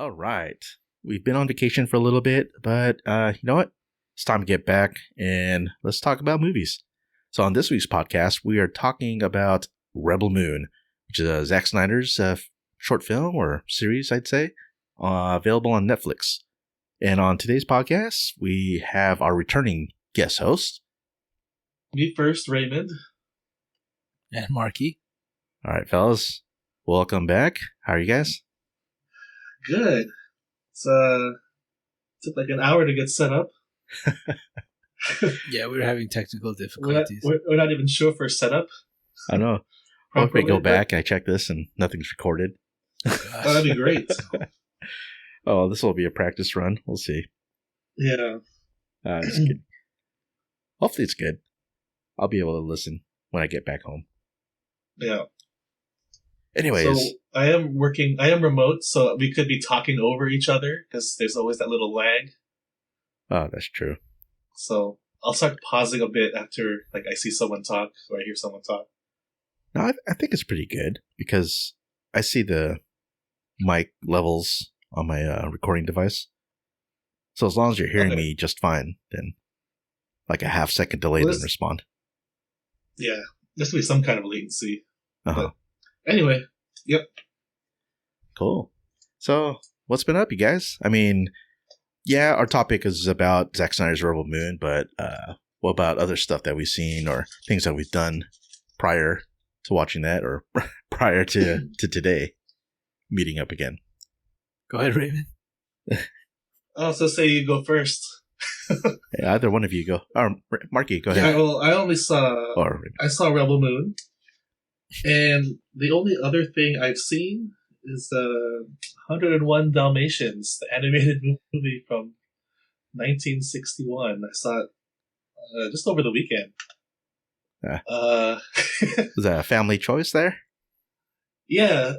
All right. We've been on vacation for a little bit, but you know what? It's time to get back and let's talk about movies. So on this week's podcast, we are talking about Rebel Moon, which is Zack Snyder's short film or series, I'd say, available on Netflix. And on today's podcast, we have our returning guest host. Me first, Raymond. And Marky. All right, fellas. Welcome back. How are you guys? Good. It's took like an hour to get set up. Yeah, we were having technical difficulties. We're not even sure for setup. I know. Well, if I go back and I check this and nothing's recorded. Oh, that'd be great. Oh, this will be a practice run. We'll see. Yeah. Just kidding. Hopefully it's good. I'll be able to listen when I get back home. Yeah. Anyways. So I am remote, so we could be talking over each other because there's always that little lag. Oh, that's true. So I'll start pausing a bit after I see someone talk or I hear someone talk. No, I think it's pretty good because I see the mic levels on my recording device. So as long as you're hearing me just fine, then like a half-second delay then respond. Yeah, there's to be some kind of latency. Uh-huh. But anyway, yep. Cool. So what's been up, you guys? I mean, yeah, our topic is about Zack Snyder's Rebel Moon, but what about other stuff that we've seen or things that we've done prior to watching that or prior to today meeting up again? Go ahead, Raymond. So say you go first. Hey, either one of you go. Or Marky, go ahead. Yeah, well, I saw Rebel Moon, and the only other thing I've seen is 101 Dalmatians, the animated movie from 1961. I saw it just over the weekend. Was that a family choice there? Yeah.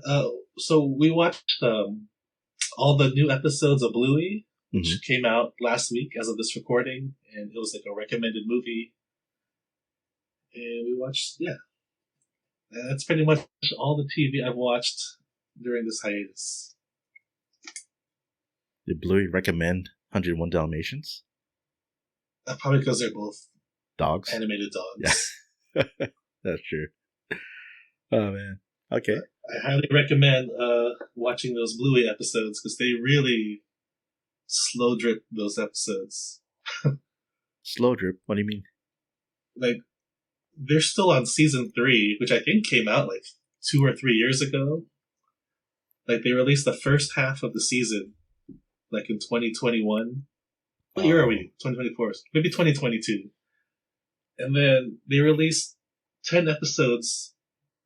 So we watched all the new episodes of Bluey, which came out last week as of this recording, and it was like a recommended movie. And we watched, that's pretty much all the TV I've watched during this hiatus. Did Bluey recommend 101 Dalmatians? Probably because they're both dogs, animated dogs. Yeah. That's true. Oh, man. Okay. I highly recommend watching those Bluey episodes because they really slow drip those episodes. Slow drip? What do you mean? Like, they're still on season 3, which I think came out 2 or 3 years ago. They released the first half of the season, in 2021. What year are we? 2024? Maybe 2022. And then they released 10 episodes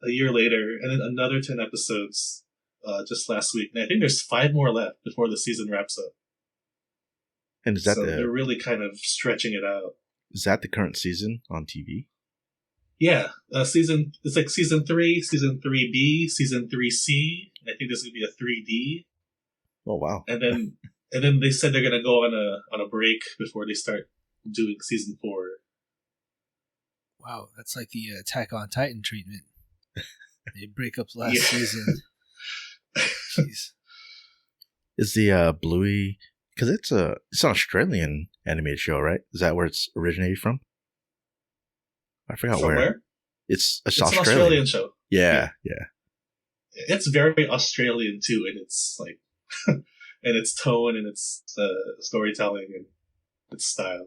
a year later, and then another 10 episodes just last week. And I think there's 5 more left before the season wraps up. And is that they're really kind of stretching it out. Is that the current season on TV? Yeah, it's season 3, season 3B, season 3C. I think there's gonna be a 3D. Oh wow! And then they said they're gonna go on a break before they start doing season 4. Wow, that's like the Attack on Titan treatment. They break up last season. Jeez. Is the Bluey? Because it's an Australian animated show, right? Is that where it's originated from? I forgot where. It's an Australian show. Yeah. It's very Australian too, and it's and its tone and its storytelling and its style.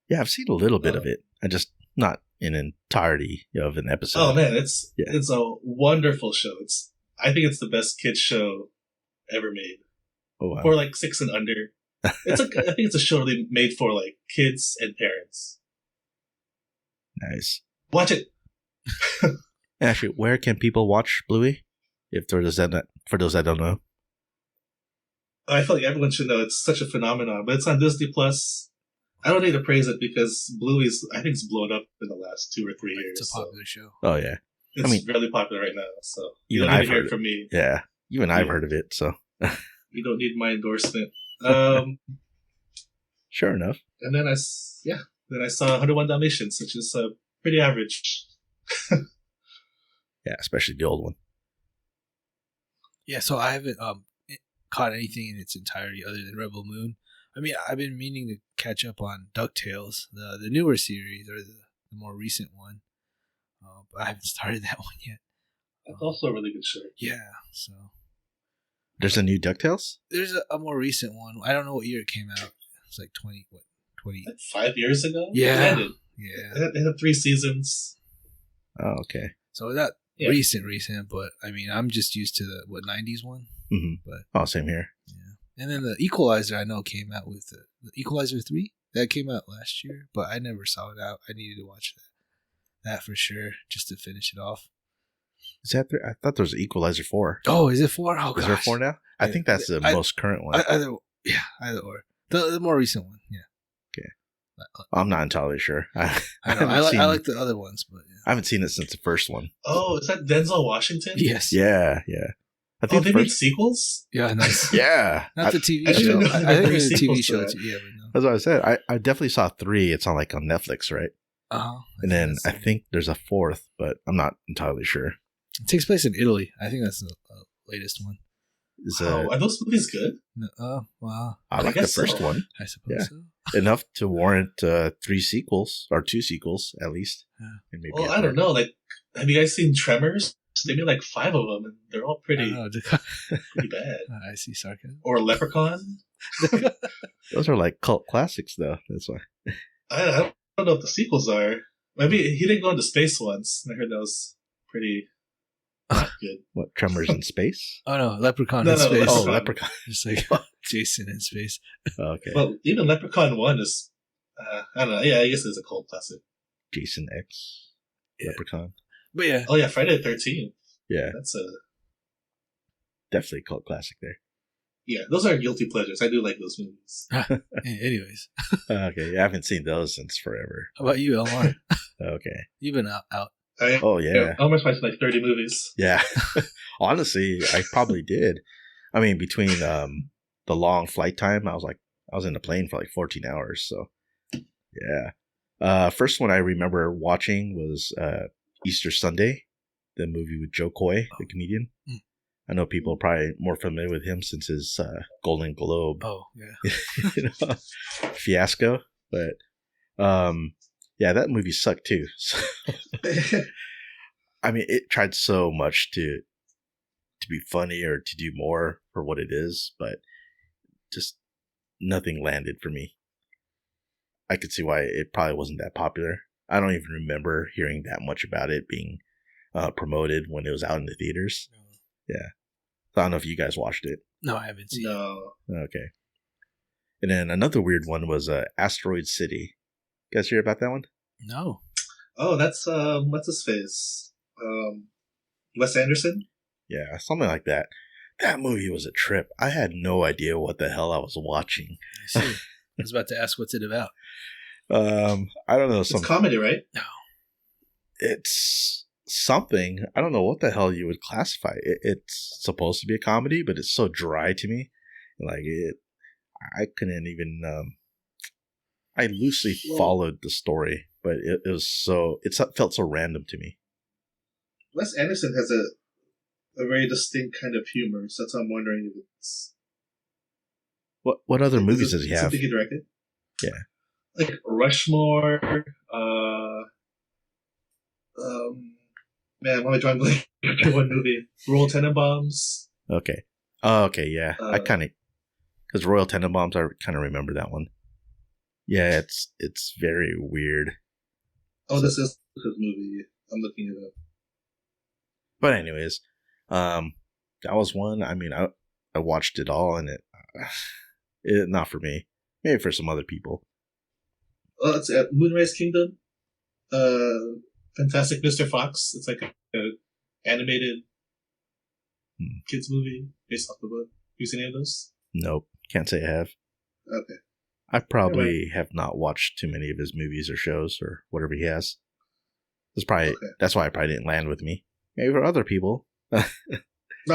Yeah, I've seen a little bit of it. I just not in entirety of an episode. Oh man, it's a wonderful show. I think it's the best kids show ever made. Oh wow. For 6 and under. I think it's a show they made for kids and parents. Nice. Watch it. Actually, where can people watch Bluey? For those that don't know. I feel like everyone should know. It's such a phenomenon, but it's on Disney Plus. I don't need to praise it because Bluey's, I think, it's blown up in the last 2 or 3 years. It's a popular show. Oh yeah, it's really popular right now. So you don't need to hear it from me. Yeah, even I've heard of it. So you don't need my endorsement. Sure enough. And then I saw 101 Dalmatians, which is pretty average. Yeah, especially the old one. Yeah, so I haven't caught anything in its entirety other than Rebel Moon. I mean, I've been meaning to catch up on DuckTales, the newer series or the more recent one, but I haven't started that one yet. That's also a really good show. Yeah, so There's a new DuckTales? there's a more recent one. I don't know what year it came out. It's like 20. Like 5 years ago? Yeah. It ended. Yeah. It had 3 seasons. Oh, okay. So not Yeah. recent, but I mean, I'm just used to the 90s one. Mm-hmm. But Oh, same here. yeah, and then the Equalizer I know came out with the Equalizer 3 that came out last year, but I never saw it out. I needed to watch that for sure just to finish it off. Is that I thought there was Equalizer 4. Oh, is it 4? Oh, Is there gosh. 4 now? I think that's the most current one. Either or the more recent one. Yeah. Okay. I'm not entirely sure. I know. I like the other ones, but yeah. I haven't seen it since the first one. Oh, is that Denzel Washington? Yes. Yeah. I Oh, they made sequels? Yeah, nice. Yeah. Not the TV I show. didn't know I there think were it's a TV sequels to show that. too. Yeah, but no. That's what I said. I definitely saw 3. It's on like on Netflix, right? And then I think there's a 4th, but I'm not entirely sure. it takes place in Italy. I think that's the latest one. Are those movies good? No, well, I like the guess first so. one. I suppose Yeah. so. Enough to warrant 3 sequels or 2 sequels at least. Yeah. And maybe Well, a I don't third. know. Like, have you guys seen Tremors? They made like 5 of them, and they're all pretty bad. I see sarcasm. Or Leprechaun? Those are like cult classics, though. That's why. I don't know what the sequels are. Maybe he didn't go into space once. I heard that was pretty not good. What, Tremors in space? Oh no, Leprechaun No, in no, space. Oh, Leprechaun. Leprechaun. Just like Jason in space. Okay. Well, even Leprechaun 1 is, I don't know. Yeah, I guess it's a cult classic. Jason X. Yeah. Leprechaun. But yeah, Oh, yeah, Friday the 13th. Yeah, That's a. definitely a cult classic there. Yeah, those are guilty pleasures. I do like those movies. anyways. Okay, I haven't seen those since forever. How about you, Elmar? Okay. You've been out. Oh, yeah. I almost watched like 30 movies. Yeah. Honestly, I probably did. I mean, between the long flight time, I was in the plane for like 14 hours. So, yeah. First one I remember watching was Easter Sunday, the movie with Joe Coy, the comedian. Mm. I know people are probably more familiar with him since his Golden Globe Oh, yeah. fiasco. But, yeah, that movie sucked too. So, I mean, it tried so much to be funny or to do more for what it is, but just nothing landed for me. I could see why it probably wasn't that popular. I don't even remember hearing that much about it being promoted when it was out in the theaters. Yeah. I don't know if you guys watched it. No, I haven't seen it. No. Okay. And then another weird one was Asteroid City. You guys hear about that one? No. Oh, that's, what's his face? Wes Anderson? Yeah, something like that. That movie was a trip. I had no idea what the hell I was watching. I see. I was about to ask what's it about. I don't know. It's comedy, right? No. It's something. I don't know what the hell you would classify. It's supposed to be a comedy, but it's so dry to me. Like I couldn't even. I loosely followed the story, but it was so. It felt so random to me. Wes Anderson has a very distinct kind of humor, so that's why I'm wondering if it's... What other movies does he have? Something he directed? Yeah. Like Rushmore, man, what am I drawing blank? One movie. Royal Tenenbaums. Okay. Oh, okay, yeah. I kind of... Because Royal Tenenbaums, I kind of remember that one. Yeah, it's very weird. Oh, this is his movie. I'm looking it up. But anyways, that was one. I mean, I watched it all, and it not for me. Maybe for some other people. It's Moonrise Kingdom. Fantastic Mr. Fox. It's like a animated kids movie based off the book. You seen any of those? Nope, can't say I have. Okay. I probably have not watched too many of his movies or shows or whatever he has. That's why it probably didn't land with me. Maybe for other people. No,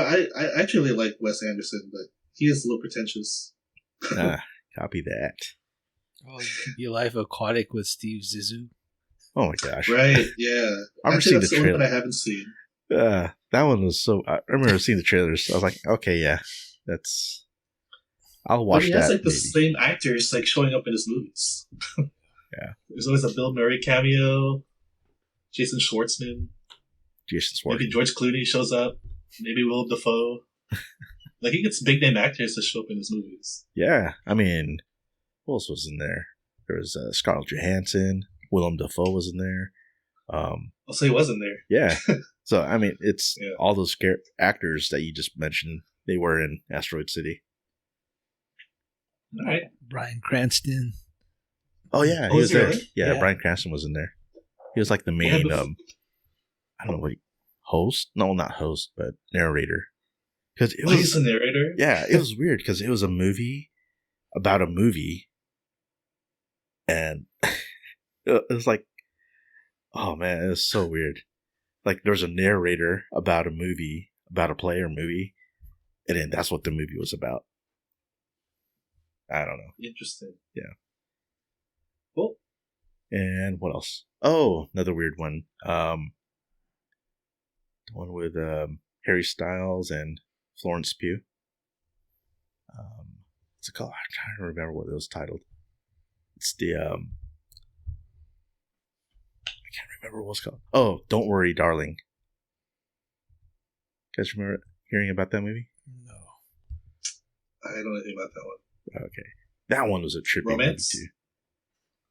I actually like Wes Anderson, but he is a little pretentious. Copy that. Oh, Your Life Aquatic with Steve Zissou. Oh my gosh. Right, yeah. I've Actually, seen that's the the only trailer. one I haven't seen. That one was so... I remember seeing the trailers. I was like, okay, yeah. That's I'll But watch he that. has like the maybe. same actors like showing up in his movies. Yeah. There's always a Bill Murray cameo, Jason Schwartzman, Jason Schwartzman. maybe George Clooney shows up, maybe Willem Dafoe. Like he gets big name actors to show up in his movies. Yeah, I mean, who else was in there? There was Scarlett Johansson. Willem Dafoe was in there. Also, he was in there. Yeah. So I mean, it's Yeah. all those actors that you just mentioned. They were in Asteroid City. All right. Bryan Cranston. Oh yeah, Oh, he is was he there. really? Yeah, Yeah. Bryan Cranston was in there. He was like the Yeah, main. but- I don't know what host. No, not host, but narrator. Because it Oh, was he's the narrator? yeah, it was weird because it was a movie about a movie, and it was like, oh man, it was so weird. Like there's a narrator about a movie, about a play or movie, and then that's what the movie was about. I don't know. Interesting. Yeah. Cool. And what else? Oh, another weird one. The one with Harry Styles and Florence Pugh. What's it called? I'm trying to remember what it was titled. It's the I can't remember what it's called. Oh, Don't Worry, Darling. You guys remember hearing about that movie? No. I don't know anything about that one. Okay, that one was a trippy Romance? movie too.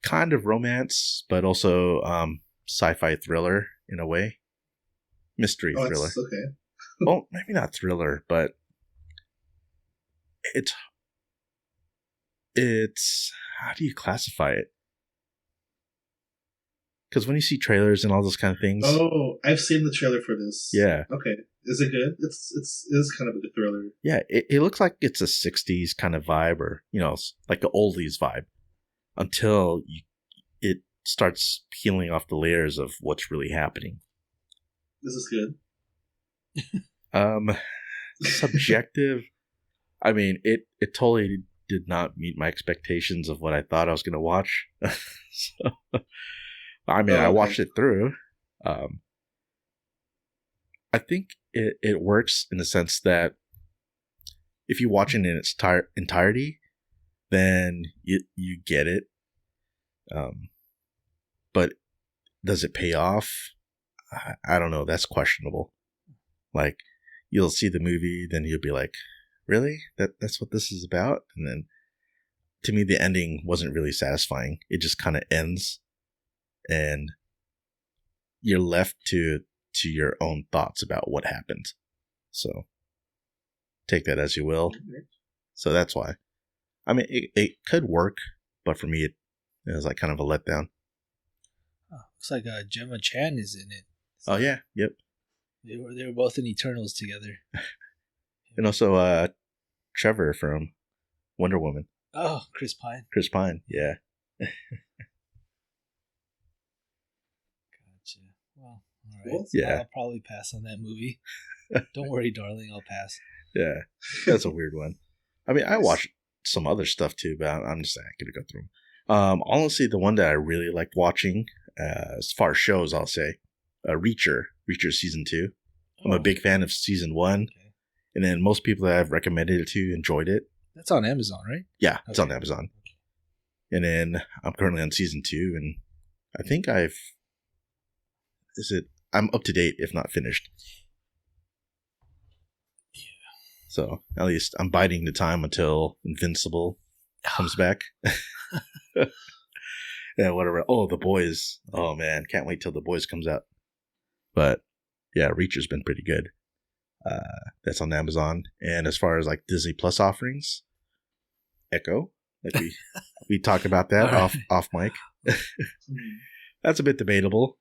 Kind of romance, but also sci-fi thriller in a way. Mystery Oh, thriller. it's okay. Well, maybe not thriller, but it's how do you classify it? Because when you see trailers and all those kind of things, Oh, I've seen the trailer for this. yeah, Okay. Is it good? It is kind of a good thriller. yeah, it looks like it's a '60s kind of vibe, or like an oldies vibe, until it starts peeling off the layers of what's really happening. This is good. Subjective. I mean, it totally did not meet my expectations of what I thought I was going to watch. So, I mean, I watched it through. I think it works in the sense that if you watch it in its entirety, then you get it. But does it pay off? I don't know. That's questionable. Like, you'll see the movie, then you'll be like, really? That's what this is about? And then, to me, the ending wasn't really satisfying. It just kind of ends, and you're left to your own thoughts about what happened. So, take that as you will. So that's why. I mean, it could work, but for me, it was like kind of a letdown. Oh, looks like Gemma Chan is in it. Oh yeah, yep. They were both in Eternals together. And also Trevor from Wonder Woman. Oh, Chris Pine. Chris Pine, yeah. Gotcha. Well, all right. Cool. Yeah. I'll probably pass on that movie. Don't worry, darling. I'll pass. Yeah, that's a weird one. I mean, I watched some other stuff too, but I'm just not going to go through them. Honestly, the one that I really liked watching, as far as shows, I'll say, Reacher season 2. I'm a big fan of season 1, Okay. and then most people that I've recommended it to enjoyed it. That's on Amazon, right? Yeah, it's on Okay. Amazon. And then I'm currently on season 2, and I think I'm up to date, if not finished. So at least I'm biding the time until Invincible comes back. Yeah, whatever. Oh, The Boys. Oh man, can't wait till The Boys comes out. But yeah, Reacher's been pretty good. That's on Amazon. And as far as like Disney Plus offerings, Echo. Like we talked about that All right. off mic. That's a bit debatable.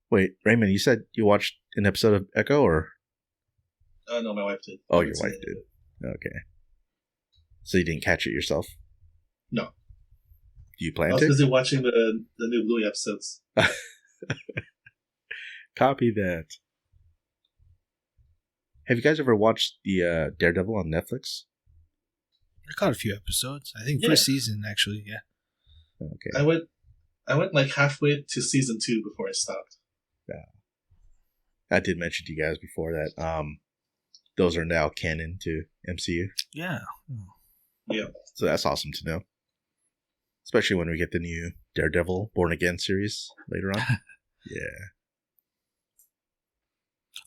Wait, Raymond, you said you watched an episode of Echo, or? No, my wife did. Oh, your wife did. Okay. So you didn't catch it yourself? No. Do you I plan was to? busy watching the new Bluey episodes. Copy that. Have you guys ever watched the Daredevil on Netflix? I caught a few episodes. I think Yeah. first season, actually. Yeah. Okay. I went like halfway to season 2 before I stopped. I did mention to you guys before that those are now canon to MCU. Yeah. Yeah. So that's awesome to know. Especially when we get the new Daredevil Born Again series later on. Yeah.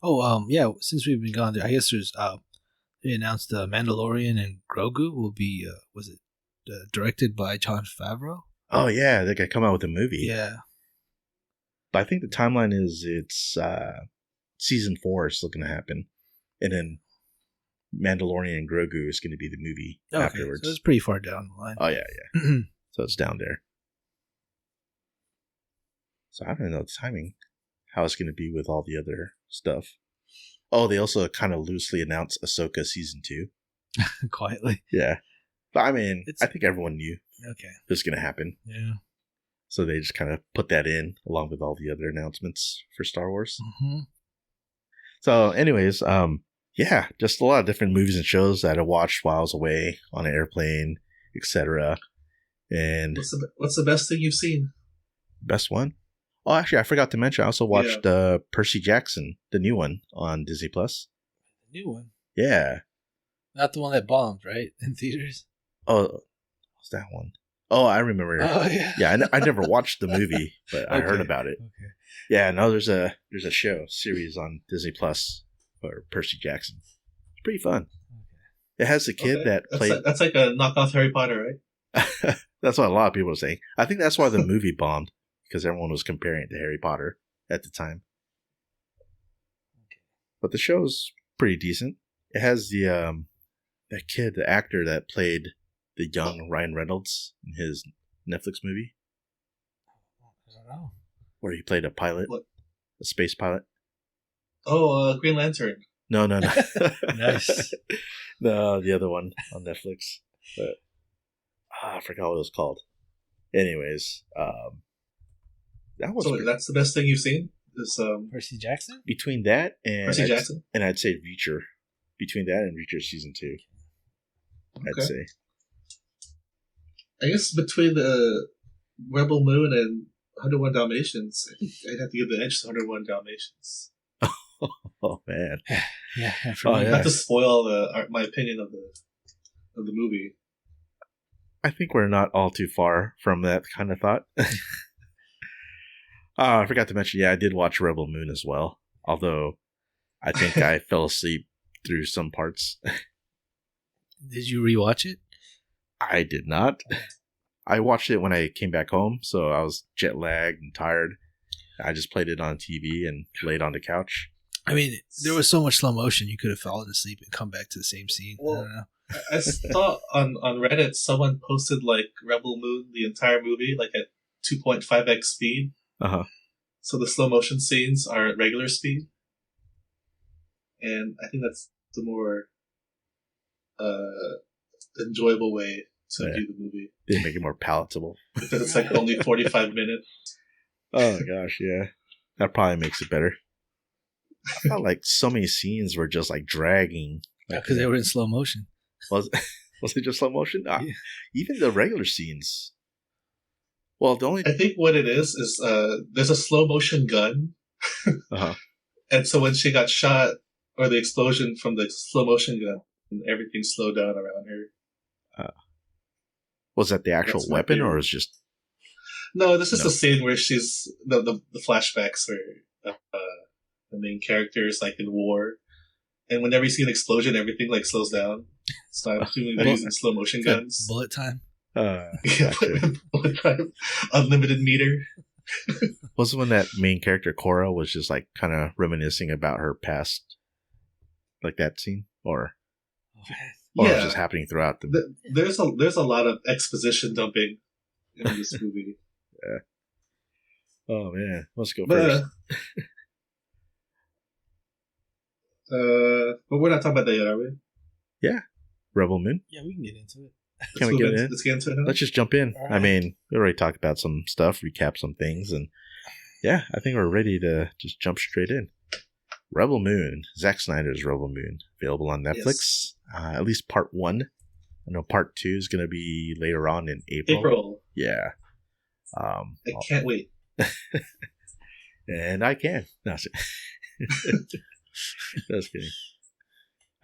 Oh, yeah. Since we've been gone there, I guess there's they announced the Mandalorian and Grogu will be was it directed by Jon Favreau? Oh yeah, they could come out with a movie. Yeah. But I think the timeline is it's season 4 is still going to happen, and then Mandalorian and Grogu is going to be the movie afterwards. So it's pretty far down the line. Oh yeah. So it's down there. So I don't know the timing, how it's going to be with all the other stuff. Oh, they also kind of loosely announced Ahsoka season 2. Quietly. Yeah. But I mean, I think everyone knew it was going to happen. Yeah. So they just kind of put that in along with all the other announcements for Star Wars. Mm-hmm. So anyways, yeah, just a lot of different movies and shows that I watched while I was away on an airplane, etc. And what's the best thing you've seen? Best one? Oh, actually, I forgot to mention, I also watched Percy Jackson, the new one on Disney+. The new one? Yeah. Not the one that bombed, right? In theaters? Oh, what's that one? Oh, I remember. Oh, yeah. Yeah, I never watched the movie, but I heard about it. Okay. Yeah, no, there's a series on Disney+ for Percy Jackson. It's pretty fun. Okay. It has the kid that played... That's like a knockoff Harry Potter, right? That's what a lot of people are saying. I think that's why the movie bombed, because everyone was comparing it to Harry Potter at the time. But the show's pretty decent. It has the that kid, the actor that played the young Ryan Reynolds in his Netflix movie. I don't know. Where he played a pilot, a space pilot. Oh, Green Lantern. No. Nice. No, the other one on Netflix. But I forgot what it was called. Anyways, that was. So that's the best thing you've seen? Is Percy Jackson? Between that and Percy Jackson, and I'd say Reacher. Between that and Reacher season 2, I'd say. I guess between the Rebel Moon and 101 Dalmatians, I think I'd have to give the edge to 101 Dalmatians. Oh man, yeah. Not to spoil my opinion of the movie. I think we're not all too far from that kind of thought. I forgot to mention, I did watch Rebel Moon as well. Although I think I fell asleep through some parts. Did you rewatch it? I did not. I watched it when I came back home, so I was jet lagged and tired. I just played it on TV and laid on the couch. I mean, there was so much slow motion, you could have fallen asleep and come back to the same scene. Well, I don't know. I saw on Reddit someone posted like Rebel Moon, the entire movie, like at 2.5x speed. Uh-huh. So the slow motion scenes are at regular speed. And I think that's the more enjoyable way to view the movie. They make it more palatable. Because it's like only 45 minutes. Oh gosh, yeah. That probably makes it better. I felt like so many scenes were just like dragging. Because they were in slow motion. Was it just slow motion? Yeah. Even the regular scenes. Well, the only I think what it is there's a slow motion gun. Uh-huh. And so when she got shot, or the explosion from the slow motion gun, everything slowed down around her. Was that the actual weapon, or was just... No, this is the scene where she's... The flashbacks where the main character is like in war. And whenever you see an explosion, everything like slows down. So I'm assuming they're using slow motion guns. Bullet time? Gotcha. Bullet time. Unlimited meter. Wasn't when that main character, Cora, was just like kind of reminiscing about her past, like that scene? Or it was just happening throughout the... There's a lot of exposition dumping in this movie. Yeah. Oh man, let's go first. But we're not talking about that yet, are we? Yeah. Rebel Moon. Yeah, we can get into it. Can we get in? Let's get into it. Huh? Let's just jump in. Right. I mean, we already talked about some stuff, recap some things, and yeah, I think we're ready to just jump straight in. Rebel Moon, Zack Snyder's Rebel Moon, available on Netflix. Yes. At least part 1. I know part 2 is going to be later on in April. Yeah. I can't wait. And I can. No, just kidding.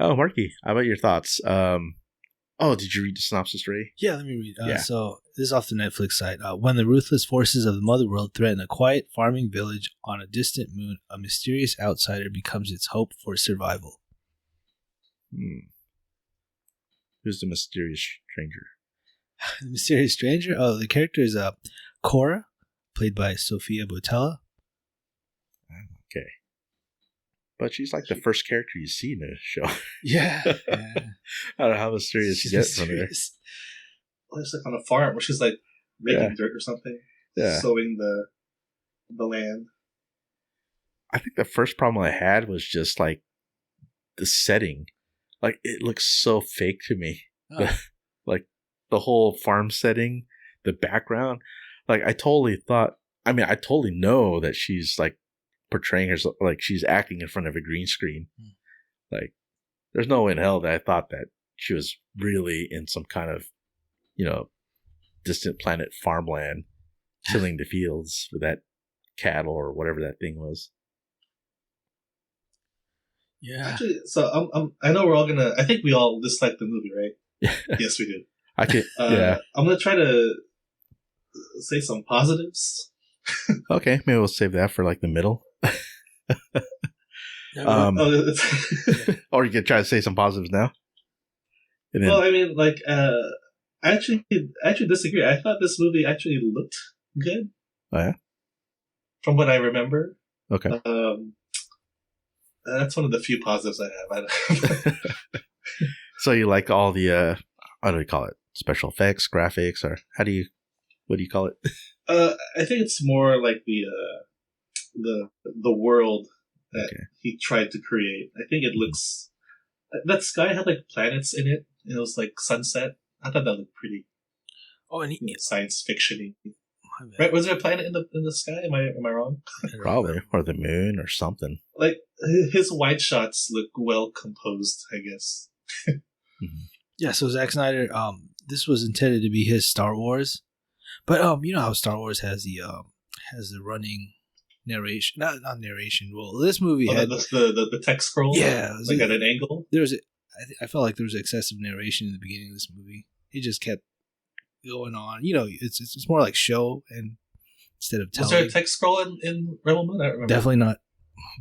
Oh, Marky, how about your thoughts? Did you read the synopsis, Ray? Yeah, let me read. Yeah. So this is off the Netflix site. When the ruthless forces of the Motherworld threaten a quiet farming village on a distant moon, a mysterious outsider becomes its hope for survival. Who's the mysterious stranger? The mysterious stranger? Oh, the character is Cora, played by Sofia Boutella. Okay. But she's like the first character you see in the show. Yeah. I don't know how mysterious you get from her. Well, it's like on a farm where she's like making dirt or something. Yeah. Sowing the land. I think the first problem I had was just like the setting. Like it looks so fake to me. Oh. Like the whole farm setting, the background. Like I totally know that she's like portraying herself, like she's acting in front of a green screen. Like there's no way in hell that I thought that she was really in some kind of, distant planet farmland, tilling the fields with that cattle or whatever that thing was. Yeah. Actually, so I know we're all gonna. I think we all dislike the movie, right? Yes, we do. I could. Yeah. I'm gonna try to say some positives. Okay, maybe we'll save that for like the middle. Or you could try to say some positives now. And then, well, I mean, like, I actually disagree. I thought this movie actually looked good. Oh yeah. From what I remember. Okay. That's one of the few positives I have. So you like all the how do we call it? Special effects, graphics, or what do you call it? I think it's more like the world that he tried to create. I think it looks that sky had like planets in it. And it was like sunset. I thought that looked pretty. Oh, and science fiction-y. Right? Was there a planet in the sky? Am I wrong? Probably, or the moon, or something. Like his wide shots look well composed, I guess. Yeah. So Zack Snyder, this was intended to be his Star Wars, but you know how Star Wars has the running narration, not narration. Well, this movie had the text scroll. Yeah, like at an angle. I felt like there was excessive narration in the beginning of this movie. It just kept going on. It's more like show and instead of telling. Was there a text scroll in Rebel Moon? I don't remember. Definitely not.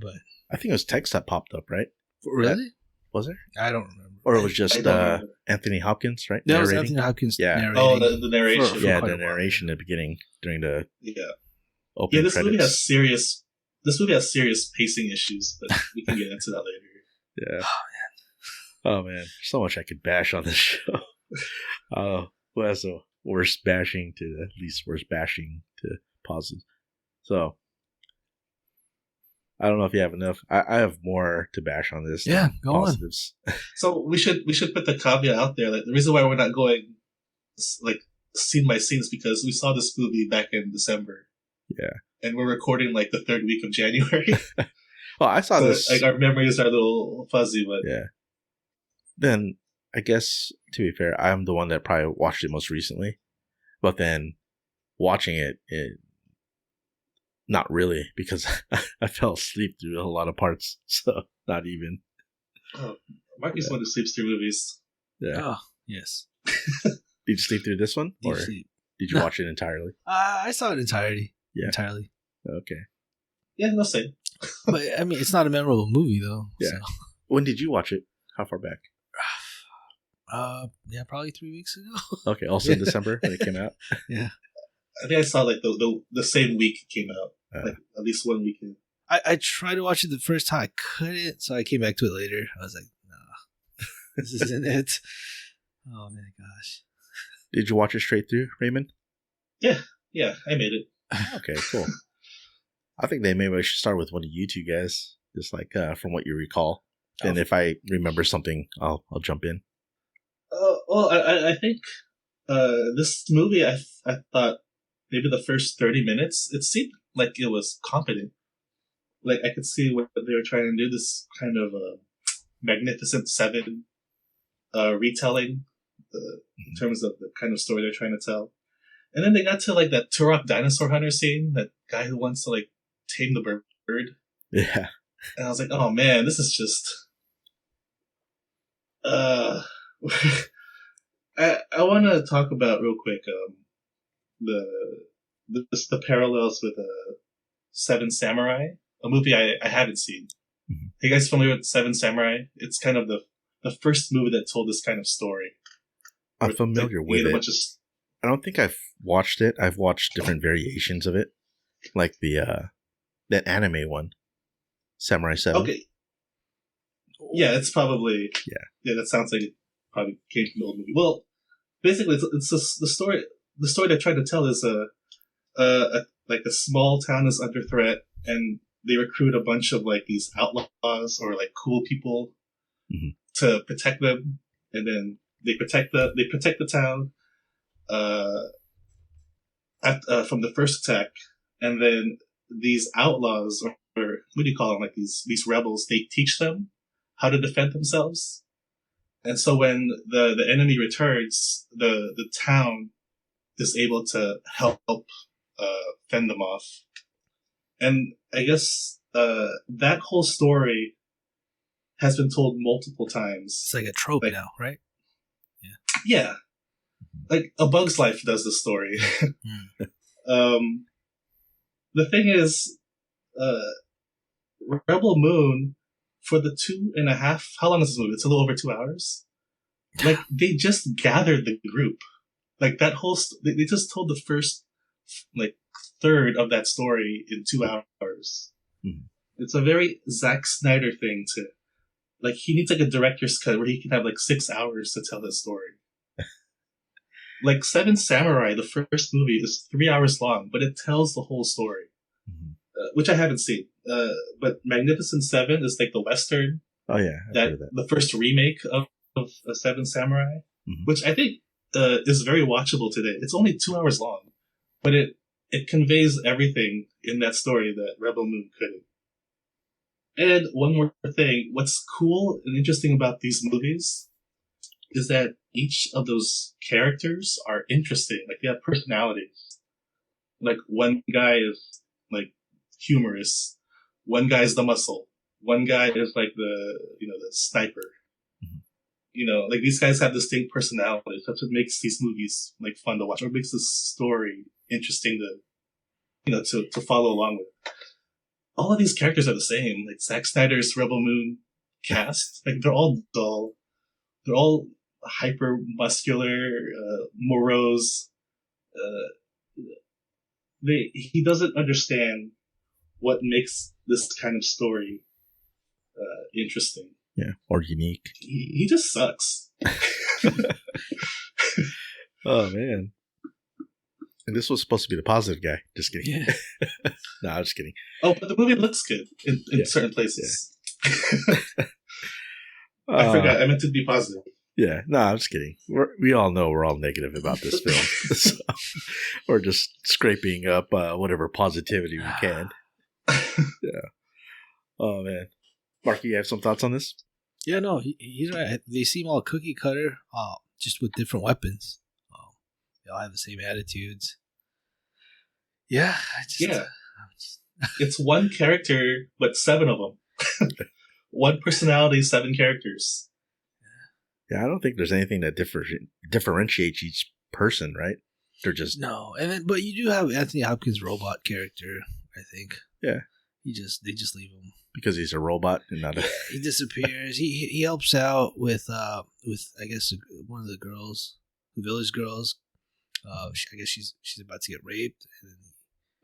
But I think it was text that popped up, right? Really? Was there? I don't remember. Or it was just Anthony Hopkins, right? That was Anthony Hopkins. Yeah. Narrating. Oh, the narration. The narration at the beginning during the opening this credits. movie has serious pacing issues, but we can get into that later. Yeah. Oh man, so much I could bash on this show. Who has the worst bashing to the least worst bashing to positive? So I don't know if you have enough. I have more to bash on this. Yeah, go positives. On. So we should put the caveat out there. Like the reason why we're not going like scene by scene is because we saw this movie back in December. Yeah, and we're recording like the third week of January. Well, I saw this. Like our memories are a little fuzzy, but yeah. Then I guess to be fair, I'm the one that probably watched it most recently, but then watching it not really, because I fell asleep through a lot of parts, so not even. Oh, Marky's one who sleeps through movies. Yeah. Oh, yes. Did you sleep through this one? Deep or sleep. Did you watch it entirely? I saw it entirely. Yeah. Entirely. Okay. Yeah, no same. But, I mean, it's not a memorable movie, though. Yeah. So. When did you watch it? How far back? Yeah, probably 3 weeks ago. Okay, also in December when it came out? Yeah. I think I saw like the same week it came out. Like at least 1 weekend. I tried to watch it the first time. I couldn't, so I came back to it later. I was like, nah, this isn't it. Oh, my gosh. Did you watch it straight through, Raymond? Yeah, I made it. Okay, cool. I think maybe I should start with one of you two guys, just like from what you recall. And if I remember something, I'll jump in. Well, I think this movie, I thought maybe the first 30 minutes, it seemed like it was competent. Like I could see what they were trying to do, this kind of Magnificent Seven retelling in terms of the kind of story they're trying to tell. And then they got to like that Turok dinosaur hunter scene, that guy who wants to like tame the bird. Yeah. And I was like, oh man, this is just... Uh, I want to talk about real quick the the parallels with Seven Samurai, a movie I haven't seen. Mm-hmm. Are you guys familiar with Seven Samurai? It's kind of the first movie that told this kind of story. I'm familiar with it. I don't think I've watched it. I've watched different variations of it, like that anime one, Samurai 7. Okay. Yeah, it's probably yeah. That sounds like it probably came from the old movie. Well, basically, it's the story. The story they're trying to tell is like a small town is under threat, and they recruit a bunch of like these outlaws or like cool people mm-hmm. to protect them, and then they protect the town from the first attack, and then these outlaws or what do you call them, like these rebels, they teach them how to defend themselves. And so when the enemy returns, the town is able to help fend them off. And I guess that whole story has been told multiple times. It's like a trope now, right? Yeah. Like A Bug's Life does the story. The thing is, Rebel Moon, for the 2.5, how long is this movie? It's a little over 2 hours. Like, they just gathered the group. Like, that whole, they just told the first, like, third of that story in 2 hours. Mm-hmm. It's a very Zack Snyder thing to, like, he needs, like, a director's cut where he can have, like, 6 hours to tell that story. Like, Seven Samurai, the first movie, is 3 hours long, but it tells the whole story. Mm-hmm. Which I haven't seen. But Magnificent Seven is like the Western. Oh, yeah. That the first remake of Seven Samurai, mm-hmm. which I think is very watchable today. It's only 2 hours long, but it conveys everything in that story that Rebel Moon couldn't. And one more thing, what's cool and interesting about these movies is that each of those characters are interesting. Like, they have personalities. Like, one guy is, like, humorous. One guy's the muscle. One guy is, like, the sniper. Mm-hmm. You know, like, these guys have distinct personalities. That's what makes these movies, like, fun to watch, or makes this story interesting to follow along with. All of these characters are the same. Like, Zack Snyder's Rebel Moon cast, like, they're all dull. They're all hyper muscular, morose. He doesn't understand what makes this kind of story interesting. Yeah, or unique. He just sucks. Oh, man. And this was supposed to be the positive guy. Just kidding. Yeah. No, I'm just kidding. Oh, but the movie looks good in certain places. Yeah. I forgot. I meant to be positive. Yeah, no, I'm just kidding. We all know we're all negative about this film. So we're just scraping up whatever positivity we can. Yeah. Oh, man. Marky, you have some thoughts on this? Yeah, no, he's right. They seem all cookie cutter, just with different weapons. They all have the same attitudes. Yeah. It's one character, but 7 of them. One personality, 7 characters. Yeah, I don't think there's anything that differentiates each person, right? They're just but you do have Anthony Hopkins' robot character, I think. Yeah, they just leave him because he's a robot and not a. He disappears. he helps out with I guess one of the girls, the village girls. I guess she's about to get raped,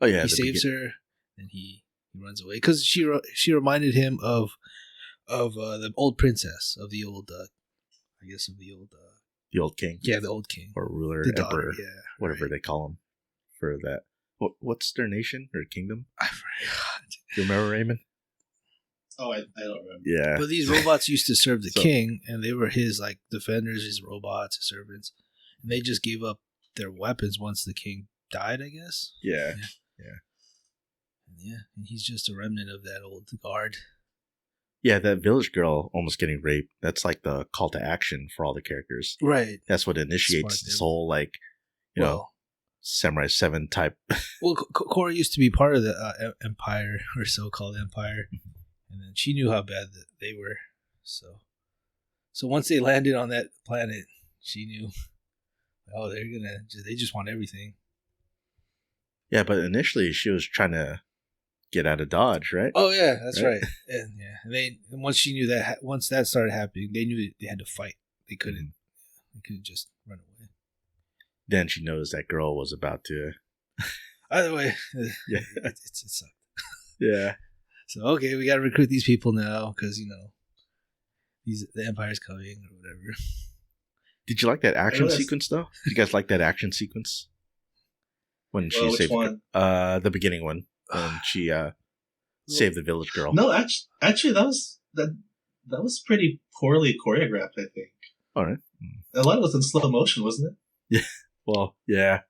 and he saves her, and he runs away because she reminded him of the old princess of the old. I guess of the old king. Yeah, the old king. Or ruler, the emperor, daughter, whatever they call him for that. What's their nation or kingdom? I forgot. Do you remember, Raymond? Oh, I don't remember. Yeah. But these robots used to serve the king, and they were his, like, defenders, his robots, his servants. And they just gave up their weapons once the king died, I guess. Yeah. And he's just a remnant of that old guard. Yeah, that village girl almost getting raped, that's like the call to action for all the characters. Right. That's what initiates this whole, like, you know, Samurai 7 type. Well, Cora used to be part of the empire, or so-called empire. And then she knew how bad that they were. So So once they landed on that planet, she knew, oh, they just want everything. Yeah, but initially she was trying to get out of Dodge, right? Oh yeah, that's right. And once she knew that, once that started happening, they knew they had to fight. They couldn't. They couldn't just run away. Then she noticed that girl was about to. Either way, Yeah, it sucked. yeah. So okay, we got to recruit these people now because the Empire's coming or whatever. Did you like that action sequence though? Did you guys like that action sequence when she saved the beginning one when she saved the village girl? No, actually, that was pretty poorly choreographed. I think. All right. A lot was in slow motion, wasn't it? Yeah. Well, yeah.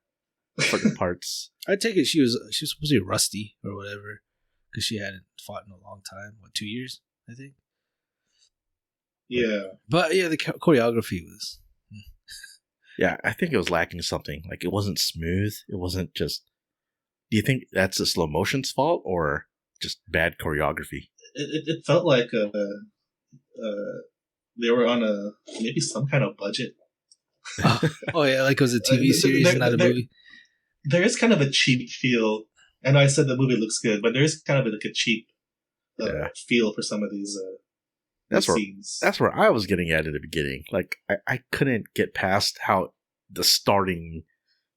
Certain parts. I take it she was supposed to be rusty or whatever because she hadn't fought in a long time. 2 years, I think. Yeah. But yeah, the choreography was. Yeah, I think it was lacking something. Like it wasn't smooth. It wasn't just. Do you think that's the slow motion's fault or just bad choreography? It felt like they were on maybe some kind of budget. Oh yeah, like it was a TV series, not a movie. There is kind of a cheap feel. And I said the movie looks good, but there is kind of like a cheap feel for some of these scenes. That's where I was getting at the beginning. Like I couldn't get past how the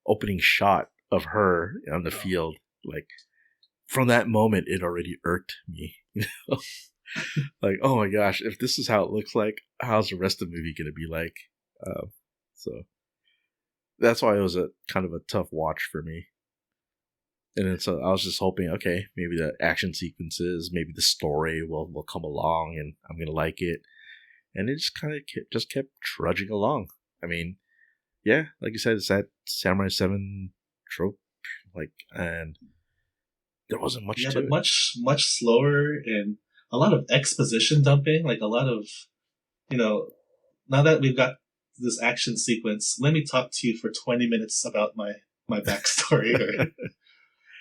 opening shot of her on the field, like from that moment, it already irked me. Like, oh my gosh, if this is how it looks like, how's the rest of the movie going to be like? So that's why it was a kind of a tough watch for me. And then so I was just hoping, okay, maybe the action sequences, maybe the story will come along and I'm going to like it. And it just kind of kept trudging along. I mean, yeah, like you said, it's that Samurai 7 trope. Like, and there wasn't much to it. Much slower and a lot of exposition dumping. Like a lot of, now that we've got this action sequence, let me talk to you for 20 minutes about my backstory. Or,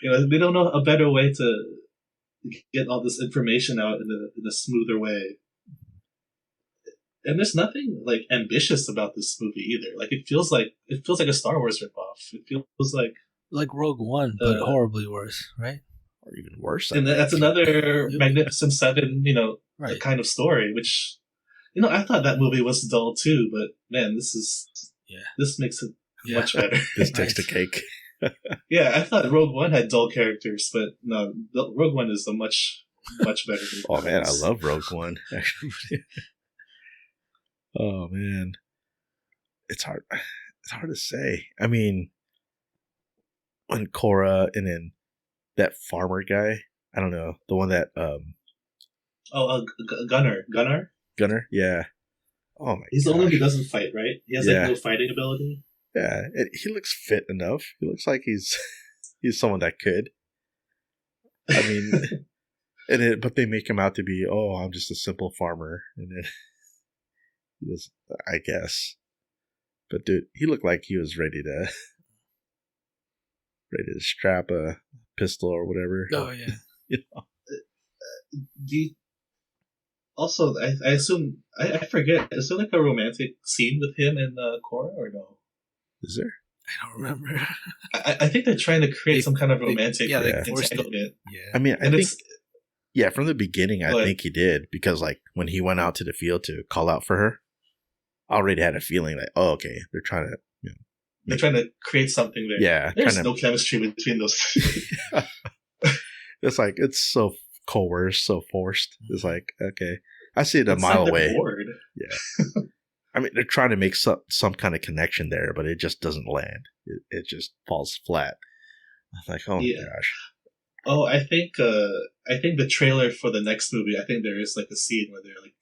they don't know a better way to get all this information out in a smoother way. And there's nothing like ambitious about this movie either. Like it feels like a Star Wars ripoff. It feels like Rogue One, but horribly worse, right? Or even worse. And that's another Magnificent Seven, right. kind of story. Which, I thought that movie was dull too. But man, this makes it much better. This takes the cake. Yeah, I thought Rogue One had dull characters, but no, Rogue One is a much better movie. Oh man, I love Rogue One. Actually. Oh man, it's hard. It's hard to say. I mean, when Korra and then that farmer guy, I don't know, the one that Gunner, yeah. Oh my! He's the only one who doesn't fight, right? He has no fighting ability. Yeah, he looks fit enough. He looks like he's someone that could. I mean, but they make him out to be, I'm just a simple farmer, and then he was, I guess. But dude, he looked like he was ready to strap a pistol or whatever. Oh yeah. Also, I assume I forget. Is there like a romantic scene with him and Korra or no? Is there? I don't remember. I think they're trying to create some kind of romantic entanglement. Yeah. I mean, I think from the beginning, I think he did, because like when he went out to the field to call out for her, I already had a feeling like, okay, they're trying to, they're trying to create something there. Yeah, there's no chemistry between those two. It's like it's so coerced, so forced. It's like, okay, I see it a mile away. Bored. Yeah. I mean, they're trying to make some kind of connection there, but it just doesn't land. It just falls flat. I'm like, oh my gosh. Oh, I think the trailer for the next movie, I think there is like a scene where they're like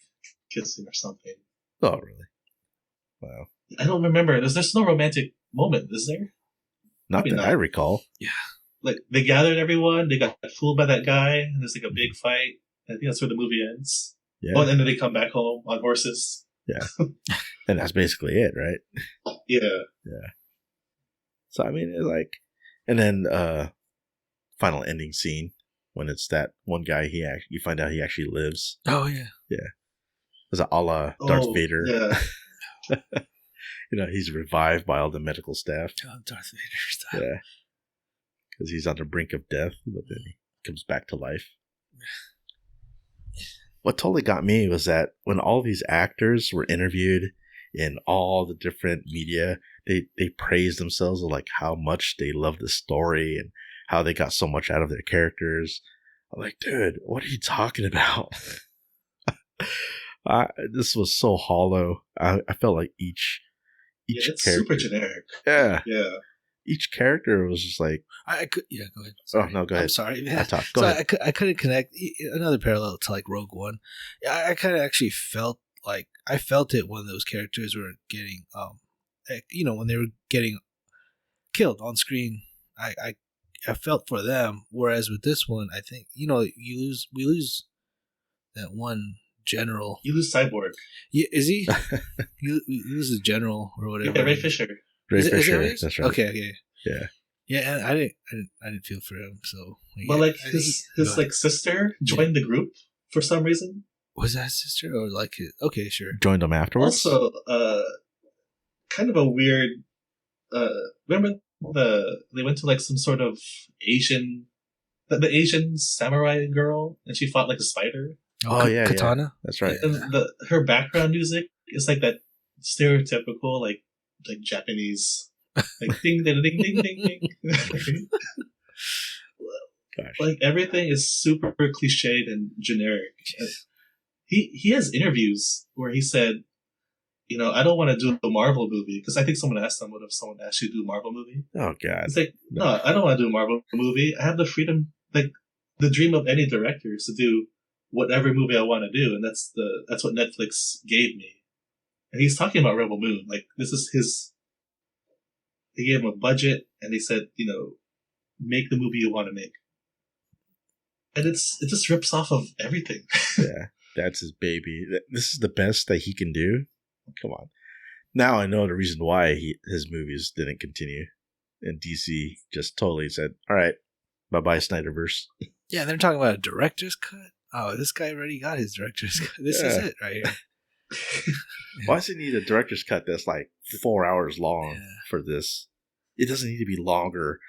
kissing or something. Oh, really? Wow. I don't remember. There's no romantic moment, is there? Not that I recall. Yeah. Like they gathered everyone, they got fooled by that guy, and there's like a big fight. I think that's where the movie ends. Yeah. Oh, and then they come back home on horses. Yeah. And that's basically it, right? Yeah. Yeah. So, I mean, it's like, and then final ending scene when it's that one guy, you find out he actually lives. Oh, yeah. Yeah. Was it a la Darth Vader? Yeah. He's revived by all the medical staff. Oh, Darth Vader style. Yeah. Because he's on the brink of death, but then he comes back to life. What totally got me was that when all these actors were interviewed in all the different media, they praised themselves of like how much they loved the story and how they got so much out of their characters. I'm like, dude, what are you talking about? This was so hollow. I felt like each it's character, super generic. Yeah. Each character was just like, I could, go ahead. Sorry. Oh no, go ahead. I'm sorry. Go ahead. I couldn't connect another parallel to like Rogue One. I kind of actually felt like I felt it when those characters were getting, when they were getting killed on screen. I felt for them. Whereas with this one, I think we lose that one general. You lose Cyborg. Yeah, is he? you lose the general or whatever. Yeah, Ray Fisher. Ray Fisher. Is That's right. Okay. Yeah. Yeah, and I didn't feel for him. So, Well, like his like sister joined the group for some reason. Was that his sister or like his? Okay, sure. Joined them afterwards. Also, kind of a weird. Remember they went to like some sort of Asian, the Asian samurai girl, and she fought like a spider. Oh yeah, Katana. Yeah. That's right. And her background music is like that stereotypical like Japanese, like ding ding ding ding ding ding. Gosh. Like everything is super cliched and generic. He has interviews where he said, I don't want to do a Marvel movie because I think someone asked him, what if someone asked you to do a Marvel movie? Oh God. It's like, no, I don't want to do a Marvel movie. I have the freedom, like the dream of any director is to do whatever movie I want to do, and that's what Netflix gave me. And he's talking about Rebel Moon. Like this is his. They gave him a budget, and they said, make the movie you want to make. And it just rips off of everything. Yeah, that's his baby. This is the best that he can do. Come on. Now I know the reason why his movies didn't continue, and DC just totally said, "All right, bye-bye Snyderverse." Yeah, they're talking about a director's cut. Oh, this guy already got his director's cut. This is it right here. Why does it need a director's cut that's like 4 hours long for this? It doesn't need to be longer.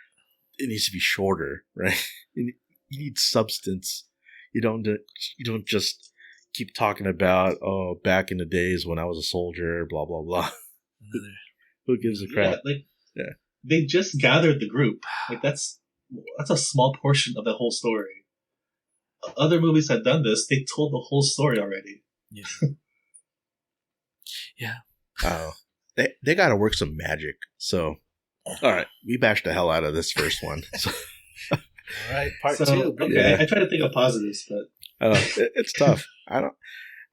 It needs to be shorter, right? You need substance. You don't just keep talking about, back in the days when I was a soldier, blah blah blah. Who gives a crap? They just gathered the group. Like that's a small portion of the whole story. Other movies had done this. They told the whole story already. Yeah. Yeah. Oh, they got to work some magic. So, all right, we bashed the hell out of this first one. So. All right, part two. Okay, I try to think of positives, but it's tough. I don't.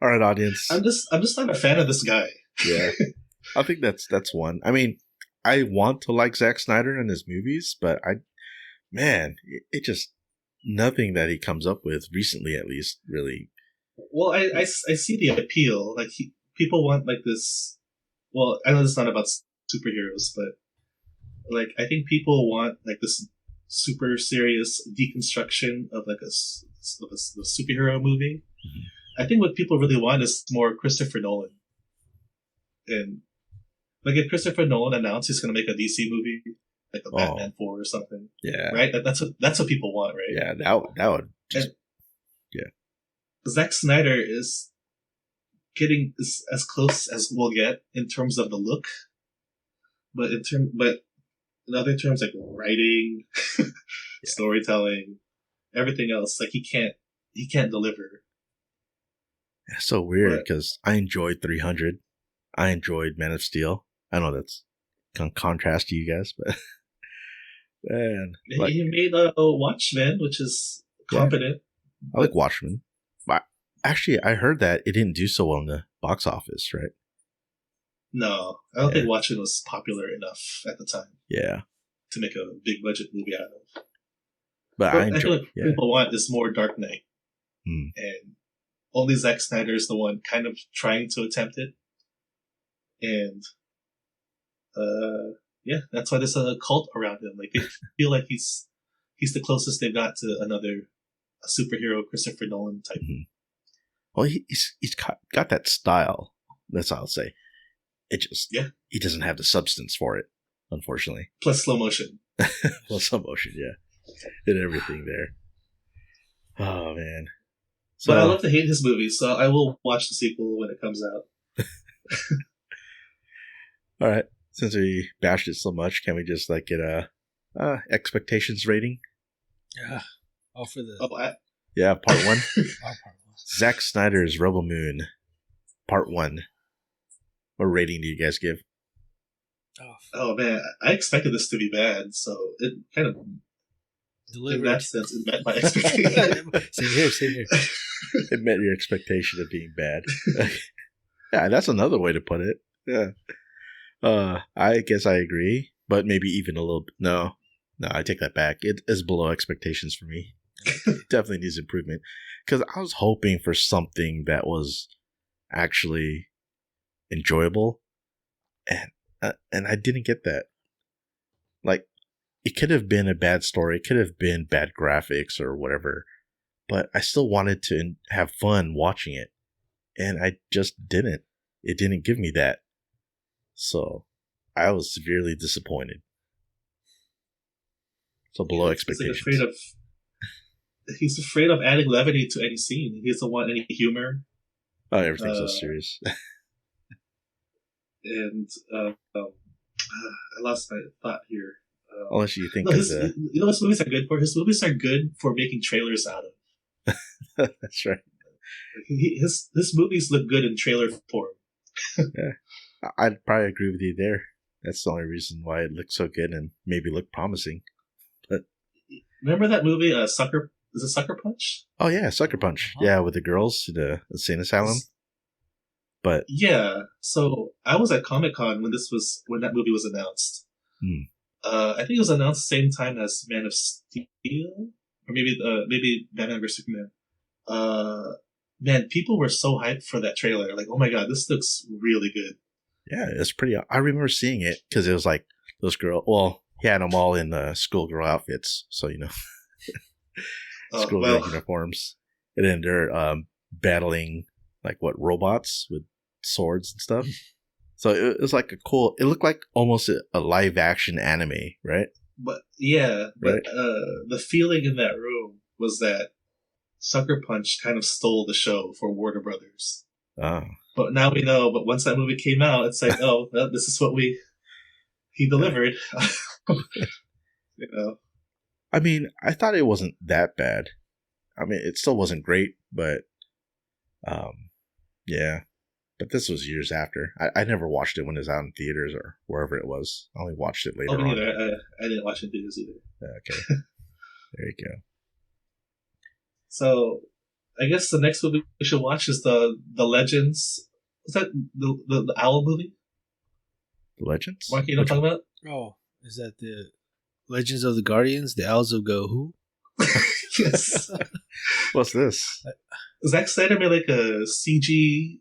All right, audience. I'm just not a fan of this guy. Yeah, I think that's one. I mean, I want to like Zack Snyder and his movies, but it just nothing that he comes up with recently, at least, really. Well, I see the appeal. Like people want like this. Well, I know it's not about superheroes, but like I think people want like this super serious deconstruction of like a superhero movie. Mm-hmm. I think what people really want is more Christopher Nolan. And like if Christopher Nolan announced he's going to make a DC movie, like a Batman 4 or something, right? That's what people want, right? Yeah, that would. Zack Snyder is getting as close as we'll get in terms of the look, but in other terms like writing, storytelling, everything else, like he can't deliver. It's so weird because I enjoyed 300. I enjoyed Man of Steel. I know that's contrast to you guys, but man, he made Watchmen, which is competent. I like Watchmen. But actually, I heard that it didn't do so well in the box office, right? No, I don't think Watchmen was popular enough at the time. Yeah, to make a big budget movie out of. But I feel like people want is more Dark Knight, and only Zack Snyder is the one kind of trying to attempt it, and that's why there's a cult around him. Like they feel like he's the closest they've got to a superhero Christopher Nolan type. Well, he's got that style. That's all I'll say. It just he doesn't have the substance for it, unfortunately. Plus slow motion. Well, slow motion, yeah, and everything there. Oh man! So, but I love to hate his movies, so I will watch the sequel when it comes out. All right. Since we bashed it so much, can we just like get a expectations rating? Yeah. Oh, for the part 1. part 1. Zack Snyder's Rebel Moon, part 1. What rating do you guys give? Oh man, I expected this to be bad, so it kind of delivered. In that sense, it met my expectation. Same here. It met your expectation of being bad. Yeah, that's another way to put it. Yeah. I guess I agree, but maybe even a little. No, I take that back. It is below expectations for me. It definitely needs improvement because I was hoping for something that was actually enjoyable, and I didn't get that. Like, it could have been a bad story, it could have been bad graphics or whatever, but I still wanted to have fun watching it, and I just didn't. It didn't give me that. So I was severely disappointed. So below expectations. He's afraid of adding levity to any scene. He doesn't want any humor. Oh, everything's so serious. And I lost my thought here. Unless you think you know what his movies are good for? His movies are good for making trailers out of. That's right. His movies look good in trailer form. Yeah, I'd probably agree with you there. That's the only reason why it looked so good and maybe looked promising. But remember that movie, Sucker? Is it Sucker Punch? Oh yeah, Sucker Punch. Yeah, with the girls to the insane asylum. But yeah, so I was at Comic-Con when that movie was announced. I think it was announced the same time as Man of Steel, or maybe Batman vs Superman. Man, people were so hyped for that trailer. Like, oh my god, this looks really good. Yeah, it's pretty. I remember seeing it because it was like those girls. Well, he had them all in schoolgirl outfits, so schoolgirl uniforms, and then they're battling like robots with swords and stuff. So it was like it looked like almost a live action anime, right? But the feeling in that room was that Sucker Punch kind of stole the show for Warner Brothers. Oh. But now we know, but once that movie came out, it's like, oh, well, this is what he delivered. I mean, I thought it wasn't that bad. I mean, it still wasn't great, but yeah. But this was years after. I never watched it when it was out in theaters or wherever it was. I only watched it later on. Neither. I didn't watch it in theaters either. Okay. There you go. So, I guess the next movie we should watch is the Legends. Is that the owl movie? The Legends? Mark, you know what I'm talking about? Oh, is that the Legends of the Guardians? The Owls of Go Who? Yes. What's this? Zack Snyder made like a CG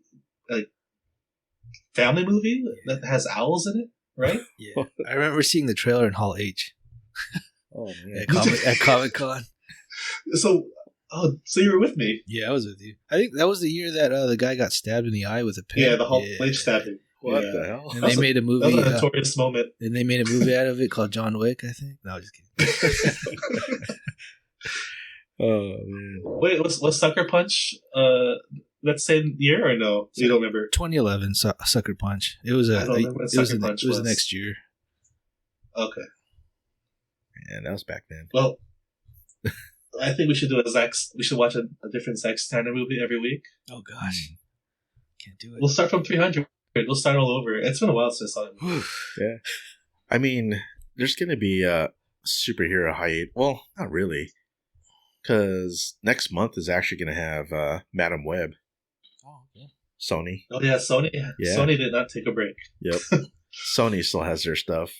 family movie that has owls in it, right? Yeah. I remember seeing the trailer in Hall H. Oh man. At Comic-Con. So you were with me? Yeah, I was with you. I think that was the year that the guy got stabbed in the eye with a pen. Yeah, the Hall H stabbing. What the hell? And they made a movie. That was a notorious moment. And they made a movie out of it called John Wick, I think. No, just kidding. Oh man. Wait, was Sucker Punch that same year or no? You don't remember? 2011 Sucker Punch. It was the next year. Okay. Man, that was back then. Well, I think we should we should watch a different Zack Snyder movie every week. Oh gosh. Can't do it. We'll start from 300. We'll start all over. It's been a while since I saw it. Yeah. I mean, there's going to be a superhero hiatus. Well, not really. Because next month is actually going to have Madam Web. Oh, yeah. Sony. Oh, yeah, Sony. Yeah. Sony did not take a break. Yep. Sony still has their stuff.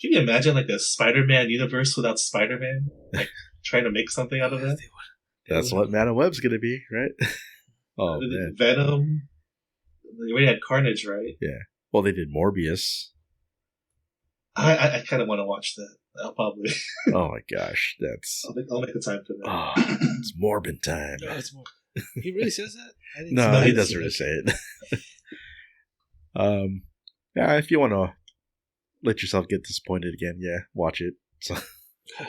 Can you imagine like a Spider-Man universe without Spider-Man? Like trying to make something out of that? That's what Madam Web's going to be, right? Oh, man. Venom. They already had Carnage, right? Yeah. Well, they did Morbius. I kind of want to watch that. I'll probably. Oh my gosh, that's. I'll make the time for that. Oh, it's Morbin time. No, it's more. He really says that? I didn't No, see he that. doesn't really say it. Yeah, if you want to let yourself get disappointed again, yeah, watch it. So,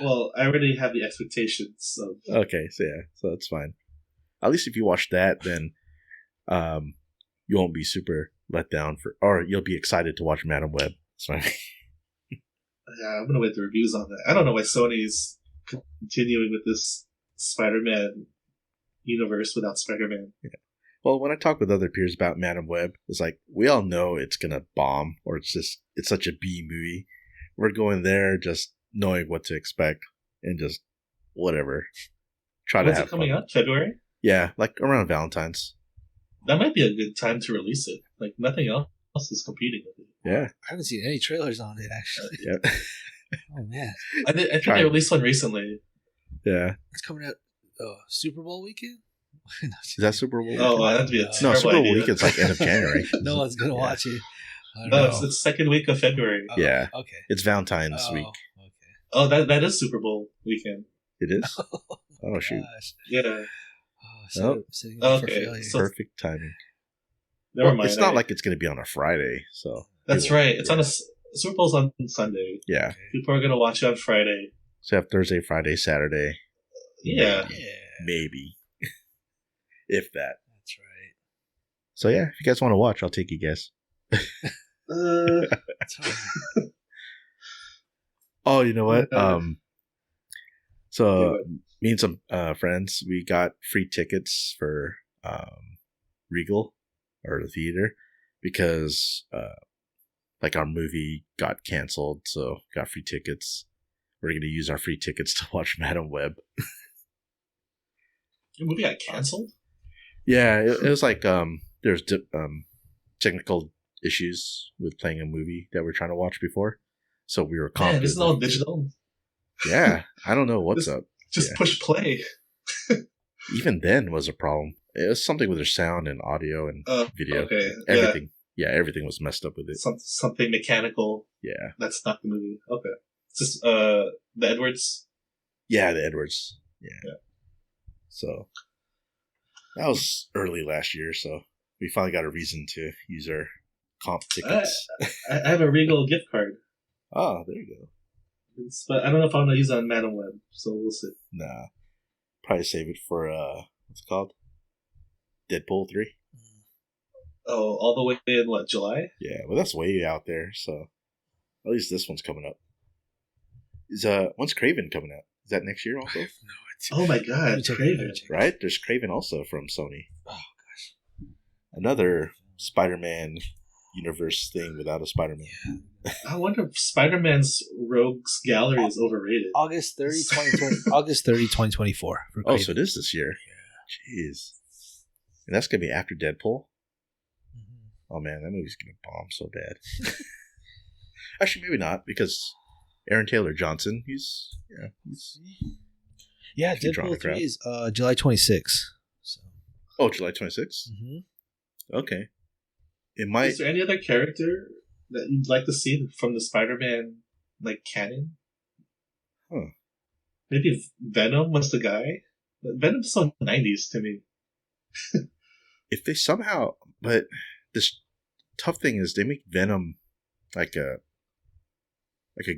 Well, I already have the expectations. So. okay, so yeah, so that's fine. At least if you watch that, then you won't be super let down or you'll be excited to watch Madam Web. So, Yeah, I'm gonna wait the reviews on that. I don't know why Sony's continuing with this Spider-Man universe without Spider-Man. yeah. Well, when I talk with other peers about Madam Web, it's like we all know it's gonna bomb, or it's such a B movie. We're going there just knowing what to expect and just whatever. Try When's to it have coming fun. out? February? Yeah, like around Valentine's. That might be a good time to release it. Like nothing else is competing with it. Yeah, I haven't seen any trailers on it, actually. yeah, Oh, man. I think Try they it. released one recently. yeah. It's coming out Super Bowl weekend? No, Is that Super Bowl? Oh, weekend? that'd be a No, No, terrible Super Bowl idea. weekend's like end of January. no one's going to Yeah. watch it. I don't No, know. it's second week of February. Oh, Yeah. Okay. It's Valentine's week. Okay. Oh, that is Super Bowl weekend. It is. Oh shoot! Gosh. Yeah. Setting up for Okay, failure. so- Perfect timing. Never Well, mind. it's not like it's going to be on a Friday, so That's we won't- right. It's on Super Bowl's on Sunday. Yeah, Okay. People are gonna watch it on Friday. so have Thursday, Friday, Saturday, Yeah. Yeah, maybe, if that. that's right. So yeah, if you guys want to watch, I'll take you guys. That's right. Oh, you know what? Yeah, So but- me and some friends, we got free tickets for Regal or the theater because like our movie got canceled, so got free tickets. We're gonna use our free tickets to watch Madam Web. Your movie got canceled? Yeah, it was like there's technical issues with playing a movie that we were trying to watch before, so we were Man, comped. this is all digital. Yeah, I don't know what's This- up. Just Yeah. push play. Even then was a problem. It was something with their sound and audio and video. Okay. Everything. Yeah, everything was messed up with it. Something mechanical. Yeah. That's not the movie. Okay. It's just the Edwards. Yeah, the Edwards. Yeah. Yeah. So that was early last year, so we finally got a reason to use our comp tickets. I have a Regal gift card. Oh, there you go. But I don't know if I'm gonna use it on Madam Web, so we'll see. Nah. Probably save it for what's it called? Deadpool 3? Oh, all the way in what, July? Yeah, well that's way out there, so at least this one's coming up. Is when's Craven coming out? Is that next year also? No, it's, Oh my Let me god, check it, Craven. let me check it. Right? There's Craven also from Sony. Oh, gosh. Another Spider-Man universe thing without a Spider-Man. Yeah. I wonder if Spider-Man's Rogues Gallery is overrated. August 30, 2020, August 30, 2024. For Oh, Craven. so it is this year. Jeez. And that's going to be after Deadpool? Mhm. Oh man, that movie's going to bomb so bad. Actually, maybe not, because Aaron Taylor Johnson, he's Yeah, If you're drawing Deadpool a crowd. 3 is July 26th. So. oh, July 26th? Mm-hmm. Okay. It might, Is there any other character that you'd like to see from the Spider-Man like canon? Huh. Maybe Venom was the guy. But Venom's so 90s to me. if they somehow, but this tough thing is they make Venom like a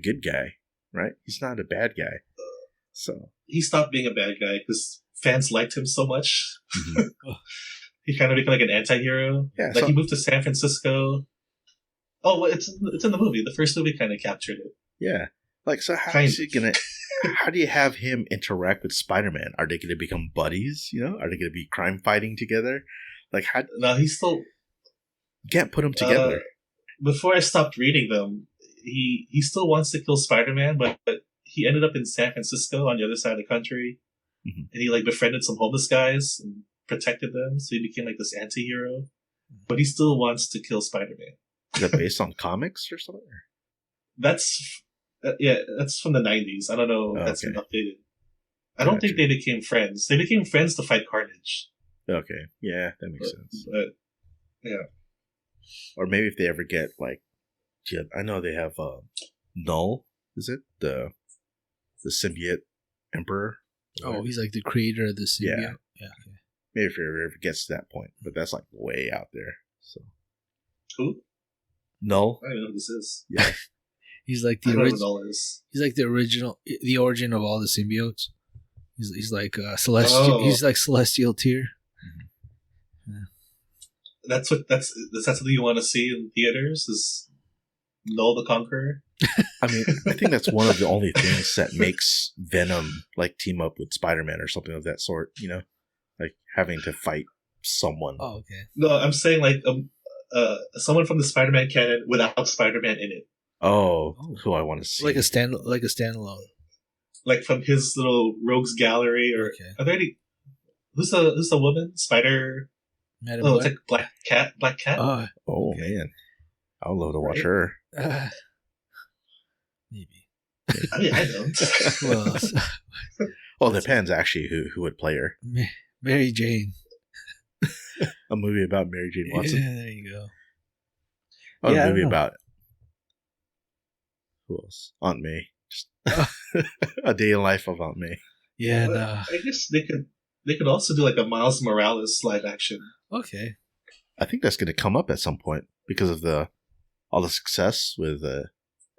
good guy, right? He's not a bad guy. So, He stopped being a bad guy because fans liked him so much. mhm. He kind of became like an anti-hero. Yeah, Like so- he moved to San Francisco. Oh, well, it's in the movie. The first movie kind of captured it. yeah. Like, so how Kind is he going to, how do you have him interact with Spider-Man? Are they going to become buddies? You know, are they going to be crime fighting together? Like, how, you No, he's still. can't put them together. Before I stopped reading them, he still wants to kill Spider-Man, but he ended up in San Francisco on the other side of the country, Mhm. and he like befriended some homeless guys and protected them, so he became like this anti-hero. But he still wants to kill Spider-Man. Is that based on comics or something? That's that's from the 90s. I don't know if that's been updated. I don't think Gotcha. they became friends. They became friends to fight Carnage. Okay. Yeah, that makes sense. But Or maybe if they ever get, like, yeah, I know they have Null, is it? The symbiote emperor? Oh, he's like the creator of the symbiote. Yeah. Yeah. Okay. Maybe if it ever gets to that point, but that's like way out there. So Who? Null. I don't even know who this is. Yeah. He's like I the don't know who original. Null is. He's like the original, the origin of all the symbiotes. He's like celestial. Oh. He's like celestial tier. Is that something you want to see in theaters? Is Null the Conqueror? I mean, I think that's one of the only things that makes Venom like team up with Spider-Man or something of that sort. You know, like having to fight someone. Oh, okay. No, I'm saying like someone from the Spider-Man canon without Spider-Man in it. Oh, who I want to see. Like a standalone. Like from his little rogues gallery, or Okay. are there any? Who's the woman? Spider? Madam Oh, Web? it's like Black Cat. Oh man, I would love to watch her. Maybe. I mean, I don't. Well, Well, it depends actually who would play her. Mary Jane. A movie about Mary Jane Watson. Yeah, there you go. Oh, Yeah, I a movie don't know. about who else? Aunt May. Just a day in life of Aunt May. Yeah, Well, no. I guess they could also do like a Miles Morales live action. Okay. I think that's going to come up at some point because of all the success with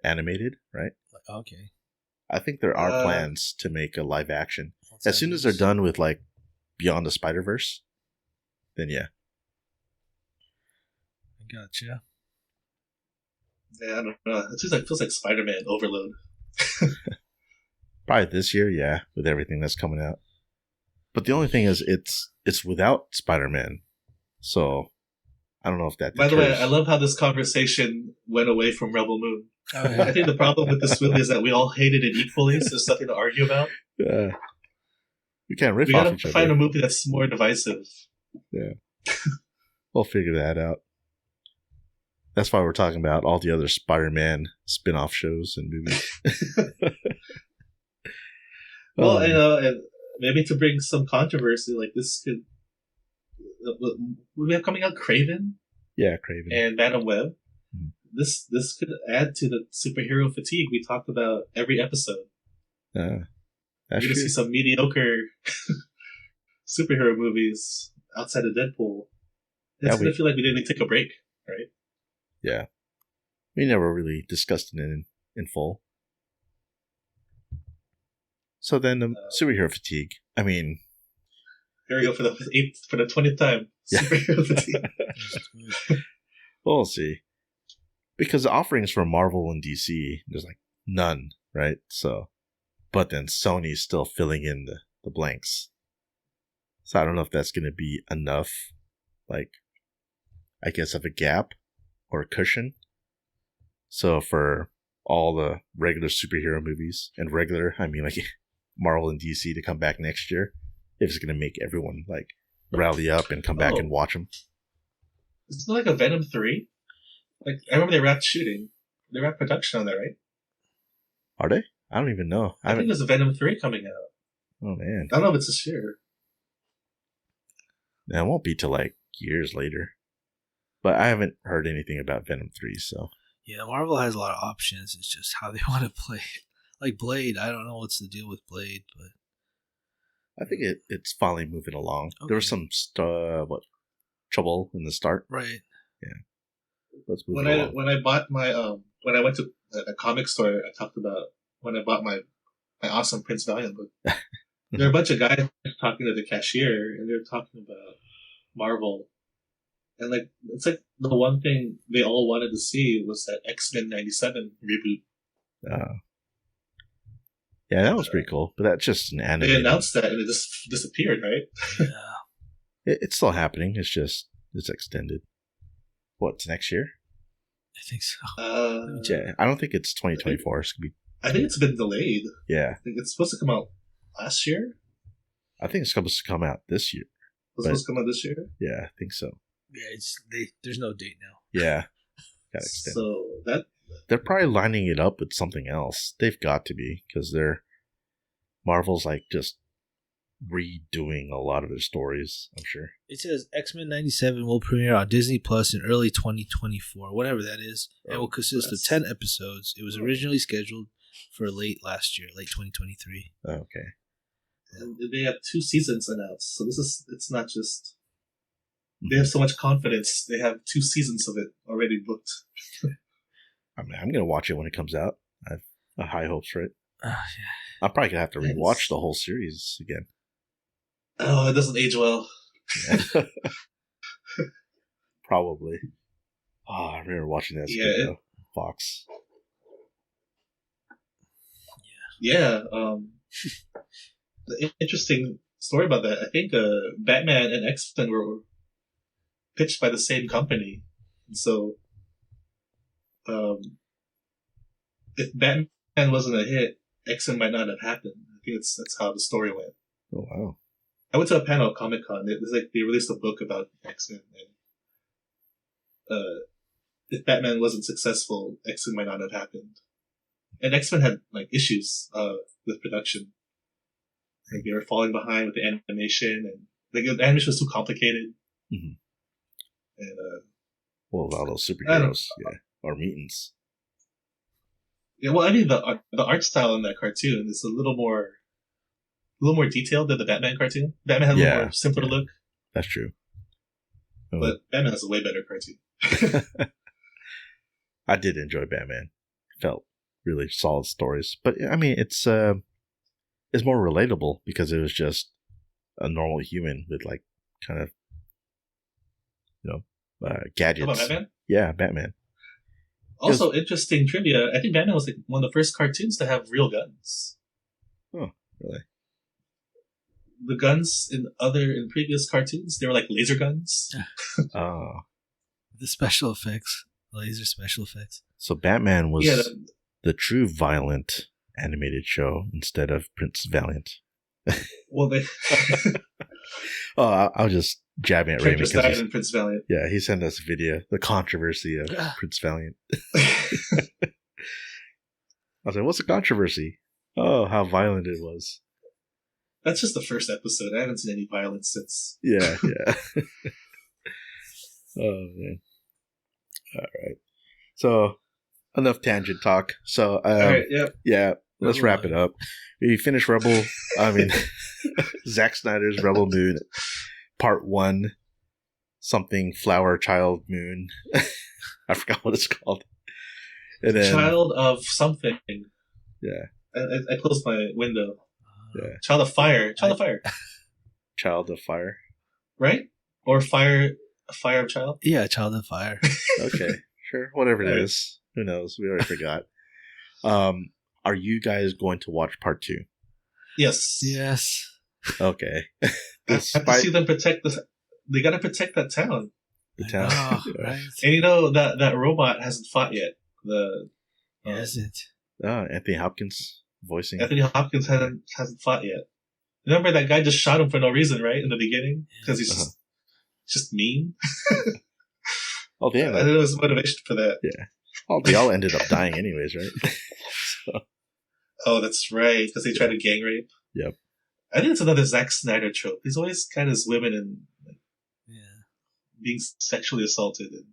animated, right? Okay. I think there are plans to make a live action What's as that soon as they're news? done with like Beyond the Spider-Verse. Then yeah, I gotcha. Yeah, I don't know. It feels like Spider-Man overload. probably this year. Yeah, with everything that's coming out. But the only thing is, it's without Spider-Man, so I don't know if that. By the way, deters. I love how this conversation went away from Rebel Moon. Oh, I yeah. think the problem with this movie is that we all hated it equally, so there's nothing to argue about. Yeah. We can't riff We off gotta each find other. a movie that's more divisive. We'll figure that out. That's why we're talking about all the other Spider-Man spin-off shows and movies. Well, Um, you know, and maybe to bring some controversy, like this could. We have coming out Craven yeah, Craven. and Madam Web. Hmm. This could add to the superhero fatigue we talked about every episode. That's You're true. gonna see some mediocre superhero movies outside of Deadpool. It's Yeah, gonna feel like we didn't take a break, right? Yeah. We never really discussed it in full. So then the superhero fatigue. I mean, Here we go for the 20th time. Yeah. Superhero fatigue. we'll see. Because the offerings from Marvel and DC, there's like none, right? So, but then Sony's still filling in the blanks. So I don't know if that's going to be enough, like, I guess, of a gap or a cushion. So for all the regular superhero movies, and regular, I mean like Marvel and DC to come back next year, if it's going to make everyone like rally up and come back and watch them. Isn't it like a Venom 3? Like, I remember they wrapped shooting. They wrapped production on that, right? Are they? I don't even know. I think there's a Venom 3 coming out. Oh man. I don't know if it's this year. Now, it won't be till like years later. But I haven't heard anything about Venom 3, so. Yeah, Marvel has a lot of options. It's just how they want to play it. Like Blade, I don't know what's the deal with Blade, but I think it's finally moving along. Okay. There was some trouble in the start. right. Let's move When along. I bought my when I went to a comic store, I talked about when I bought my awesome Prince Valiant book. There are a bunch of guys talking to the cashier, and they're talking about Marvel, and like it's like the one thing they all wanted to see was that X-Men '97 reboot. Yeah, that was pretty cool. But that's just an anime. They announced that, and it just disappeared, right? Yeah, It's still happening. It's extended. What's next year? I think so. Yeah, I don't think it's 2024. It's gonna be. I think it's been delayed. Yeah, I think it's supposed to come out last year. I think it's supposed to come out this year. Was it supposed to come out this year? Yeah, I think so. Yeah, there's no date now. Yeah, got extended. So that They're probably lining it up with something else. They've got to be because Marvel's like just redoing a lot of their stories. I'm sure. It says X-Men 97 will premiere on Disney Plus in early 2024, whatever that is, and will consist of 10 episodes. It was originally scheduled for late last year, late 2023. Okay. And they have 2 seasons announced, so it's not just. They have so much confidence. They have 2 seasons of it already booked. I mean, I'm gonna watch it when it comes out. I have high hopes for it. Yeah. I'm probably gonna have to rewatch the whole series again. Oh, it doesn't age well. Yeah. Probably. Oh, I remember watching that as a kid, though. Fox. Yeah. The interesting story about that, I think Batman and X-Men were pitched by the same company. And so if Batman wasn't a hit, X-Men might not have happened. I think that's how the story went. Oh, wow. I went to a panel at Comic-Con. They released a book about X-Men. And if Batman wasn't successful, X-Men might not have happened. And X-Men had issues with production. Like they were falling behind with the animation, and the animation was too complicated. Mm-hmm. And all those superheroes, or mutants. Yeah, well, I mean the art style in that cartoon is a little more detailed than the Batman cartoon. Batman had a little more simpler look. That's true. But Batman has a way better cartoon. I did enjoy Batman. Felt really solid stories, but I mean it's more relatable because it was just a normal human with kind of gadgets. How about Batman? Yeah, Batman. Also, interesting trivia. I think Batman was one of the first cartoons to have real guns. Oh, really? The guns in previous cartoons, they were like laser guns. Oh. The special effects. Laser special effects. So Batman was the true violent animated show instead of Prince Valiant. Well, they... I was just jabbing at Raymond because Prince Valiant. Yeah, he sent us a video, the controversy of Prince Valiant. I was like, what's the controversy? Oh, how violent it was. That's just the first episode. I haven't seen any violence since. Yeah. Oh, man. All right. So, enough tangent talk. So, all right, let's wrap it up. We finished Zack Snyder's Rebel Moon, Part 1, something Flower Child Moon. I forgot what it's called. And then, Child of something. Yeah. I closed my window. Yeah. Child of Fire. Child of Fire. Right? Or Fire of Child? Yeah, Child of Fire. Okay, sure. Whatever it is. Who knows? We already forgot. Are you guys going to watch Part 2? Yes. Yes. Okay. I have to see them protect they gotta protect that town. The town. Right. And that robot hasn't fought yet. Hasn't. Anthony Hopkins voicing. Anthony Hopkins hasn't fought yet. Remember that guy just shot him for no reason, right? In the beginning? Because he's just mean. Oh, damn. I don't know his motivation for that. Yeah. Oh, they all ended up dying anyways, right? Oh, that's right. Because they tried to gang rape. Yep. I think it's another Zack Snyder trope. He's always kind of women and being sexually assaulted. And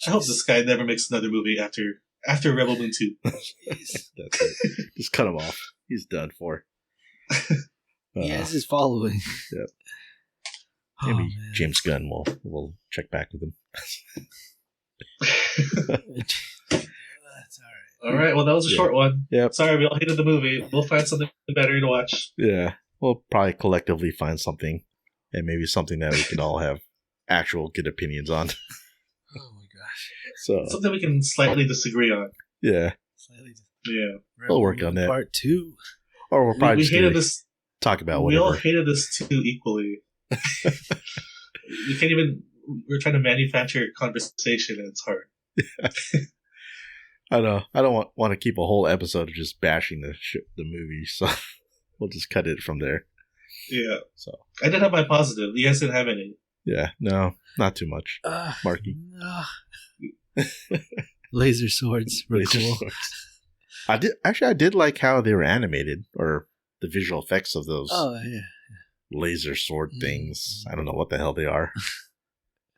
I hope this guy never makes another movie after Rebel Moon 2. That's it. Just cut him off. He's done for. He has his following. Yep. Maybe James Gunn will check back with him. That's all right. All right. Well, that was a short one. Yep. Sorry, we all hated the movie. We'll find something better to watch. Yeah. We'll probably collectively find something, and maybe something that we can all have actual good opinions on. Oh my gosh. So something we can slightly disagree on. Yeah. Yeah. We'll work on that. Part 2. Or we'll probably we hated this. Talk about whatever. We all hated this too equally. We can't even. We're trying to manufacture conversation, and it's hard. I know. I don't want to keep a whole episode of just bashing the movie, so we'll just cut it from there. Yeah. So I did have my positive. You guys didn't have any. Yeah. No, not too much. Marky. Laser swords. Really cool. Swords. I did like how they were animated, or the visual effects of those. Oh yeah. Laser sword things. I don't know what the hell they are.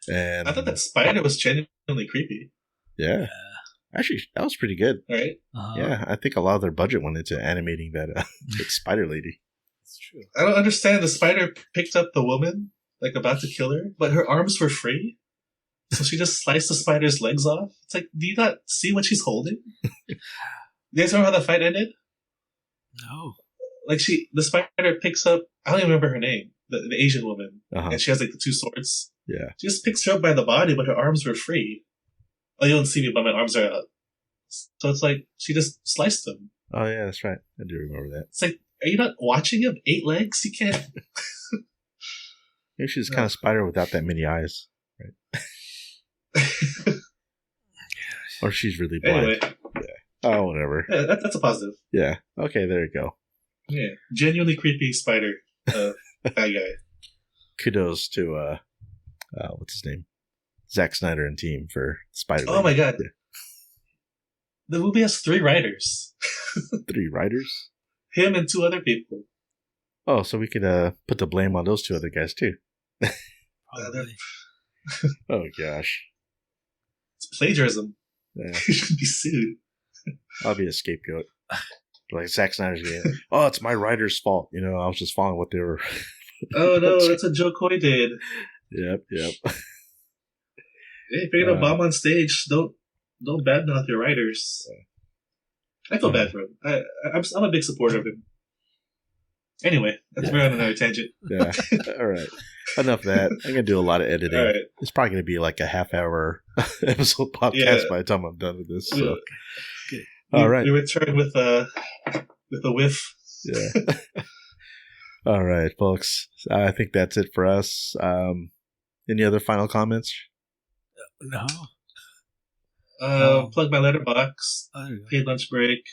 And I thought that spider was genuinely creepy. Yeah. Actually, that was pretty good. Right? Yeah, I think a lot of their budget went into animating that spider lady. That's true. I don't understand. The spider picked up the woman, like about to kill her, but her arms were free. So she just sliced the spider's legs off. It's like, do you not see what she's holding? You guys remember how the fight ended? No. Like the spider picks up, I don't even remember her name, the Asian woman, and she has like the two swords. Yeah. She just picks her up by the body, but her arms were free. Oh, you don't see me, but my arms are out. So it's like, she just sliced them. Oh, yeah, that's right. I do remember that. It's like, are you not watching him? 8 legs? You can't. Maybe she's kind of spider without that many eyes, right? Or she's really blind. Anyway. Yeah. Oh, whatever. Yeah, that's a positive. Yeah. Okay, there you go. Yeah. Genuinely creepy spider. Bad guy. Kudos to, what's his name? Zack Snyder and team for Spider-Man. Oh my god. Yeah. The movie has 3 writers. 3 writers? Him and 2 other people. Oh, so we could put the blame on those 2 other guys too. Oh gosh. It's plagiarism. Yeah. You should be sued. I'll be a scapegoat. Like Zack Snyder's getting, oh, it's my writer's fault. You know, I was just following what they were. Oh no, that's what Joe Coy did. Yep. Hey, if you're gonna bomb on stage, don't badmouth your writers. I feel bad for him. I'm a big supporter of him. Anyway, we're on another tangent. Yeah. All right. Enough of that. I'm gonna do a lot of editing. All right. It's probably gonna be like a half-hour episode podcast by the time I'm done with this. So. All right. We return with a whiff. Yeah. All right, folks. I think that's it for us. Any other final comments? No. Plug my letterbox. Paid lunch break.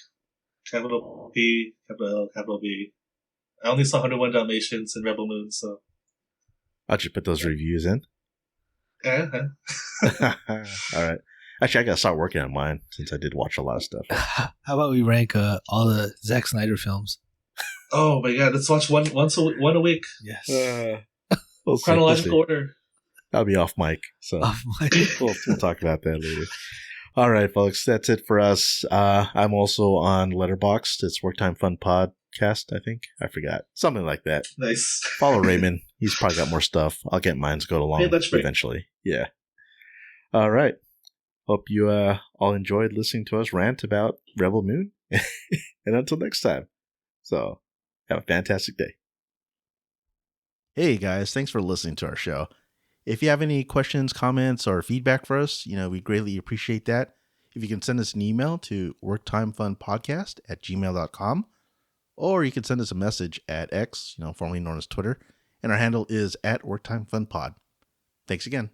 Capital P, capital L, capital B. I only saw 101 Dalmatians and Rebel Moon, so. I'll just put those reviews in. Uh-huh. All right. Actually, I gotta start working on mine since I did watch a lot of stuff. How about we rank all the Zack Snyder films? Oh my god, let's watch one a week. Yes. Chronological order. I'll be off mic, so we'll talk about that later. All right, folks, that's it for us. I'm also on Letterboxd. It's Worktime Fun Podcast, I think. I forgot. Something like that. Nice. Follow Raymond. He's probably got more stuff. I'll get mine to go along eventually. Yeah. All right. Hope you all enjoyed listening to us rant about Rebel Moon. And until next time. So, have a fantastic day. Hey, guys. Thanks for listening to our show. If you have any questions, comments, or feedback for us, we greatly appreciate that. If you can send us an email to worktimefunpodcast@gmail.com, or you can send us a message at X, formerly known as Twitter, and our handle is @worktimefunpod. Thanks again.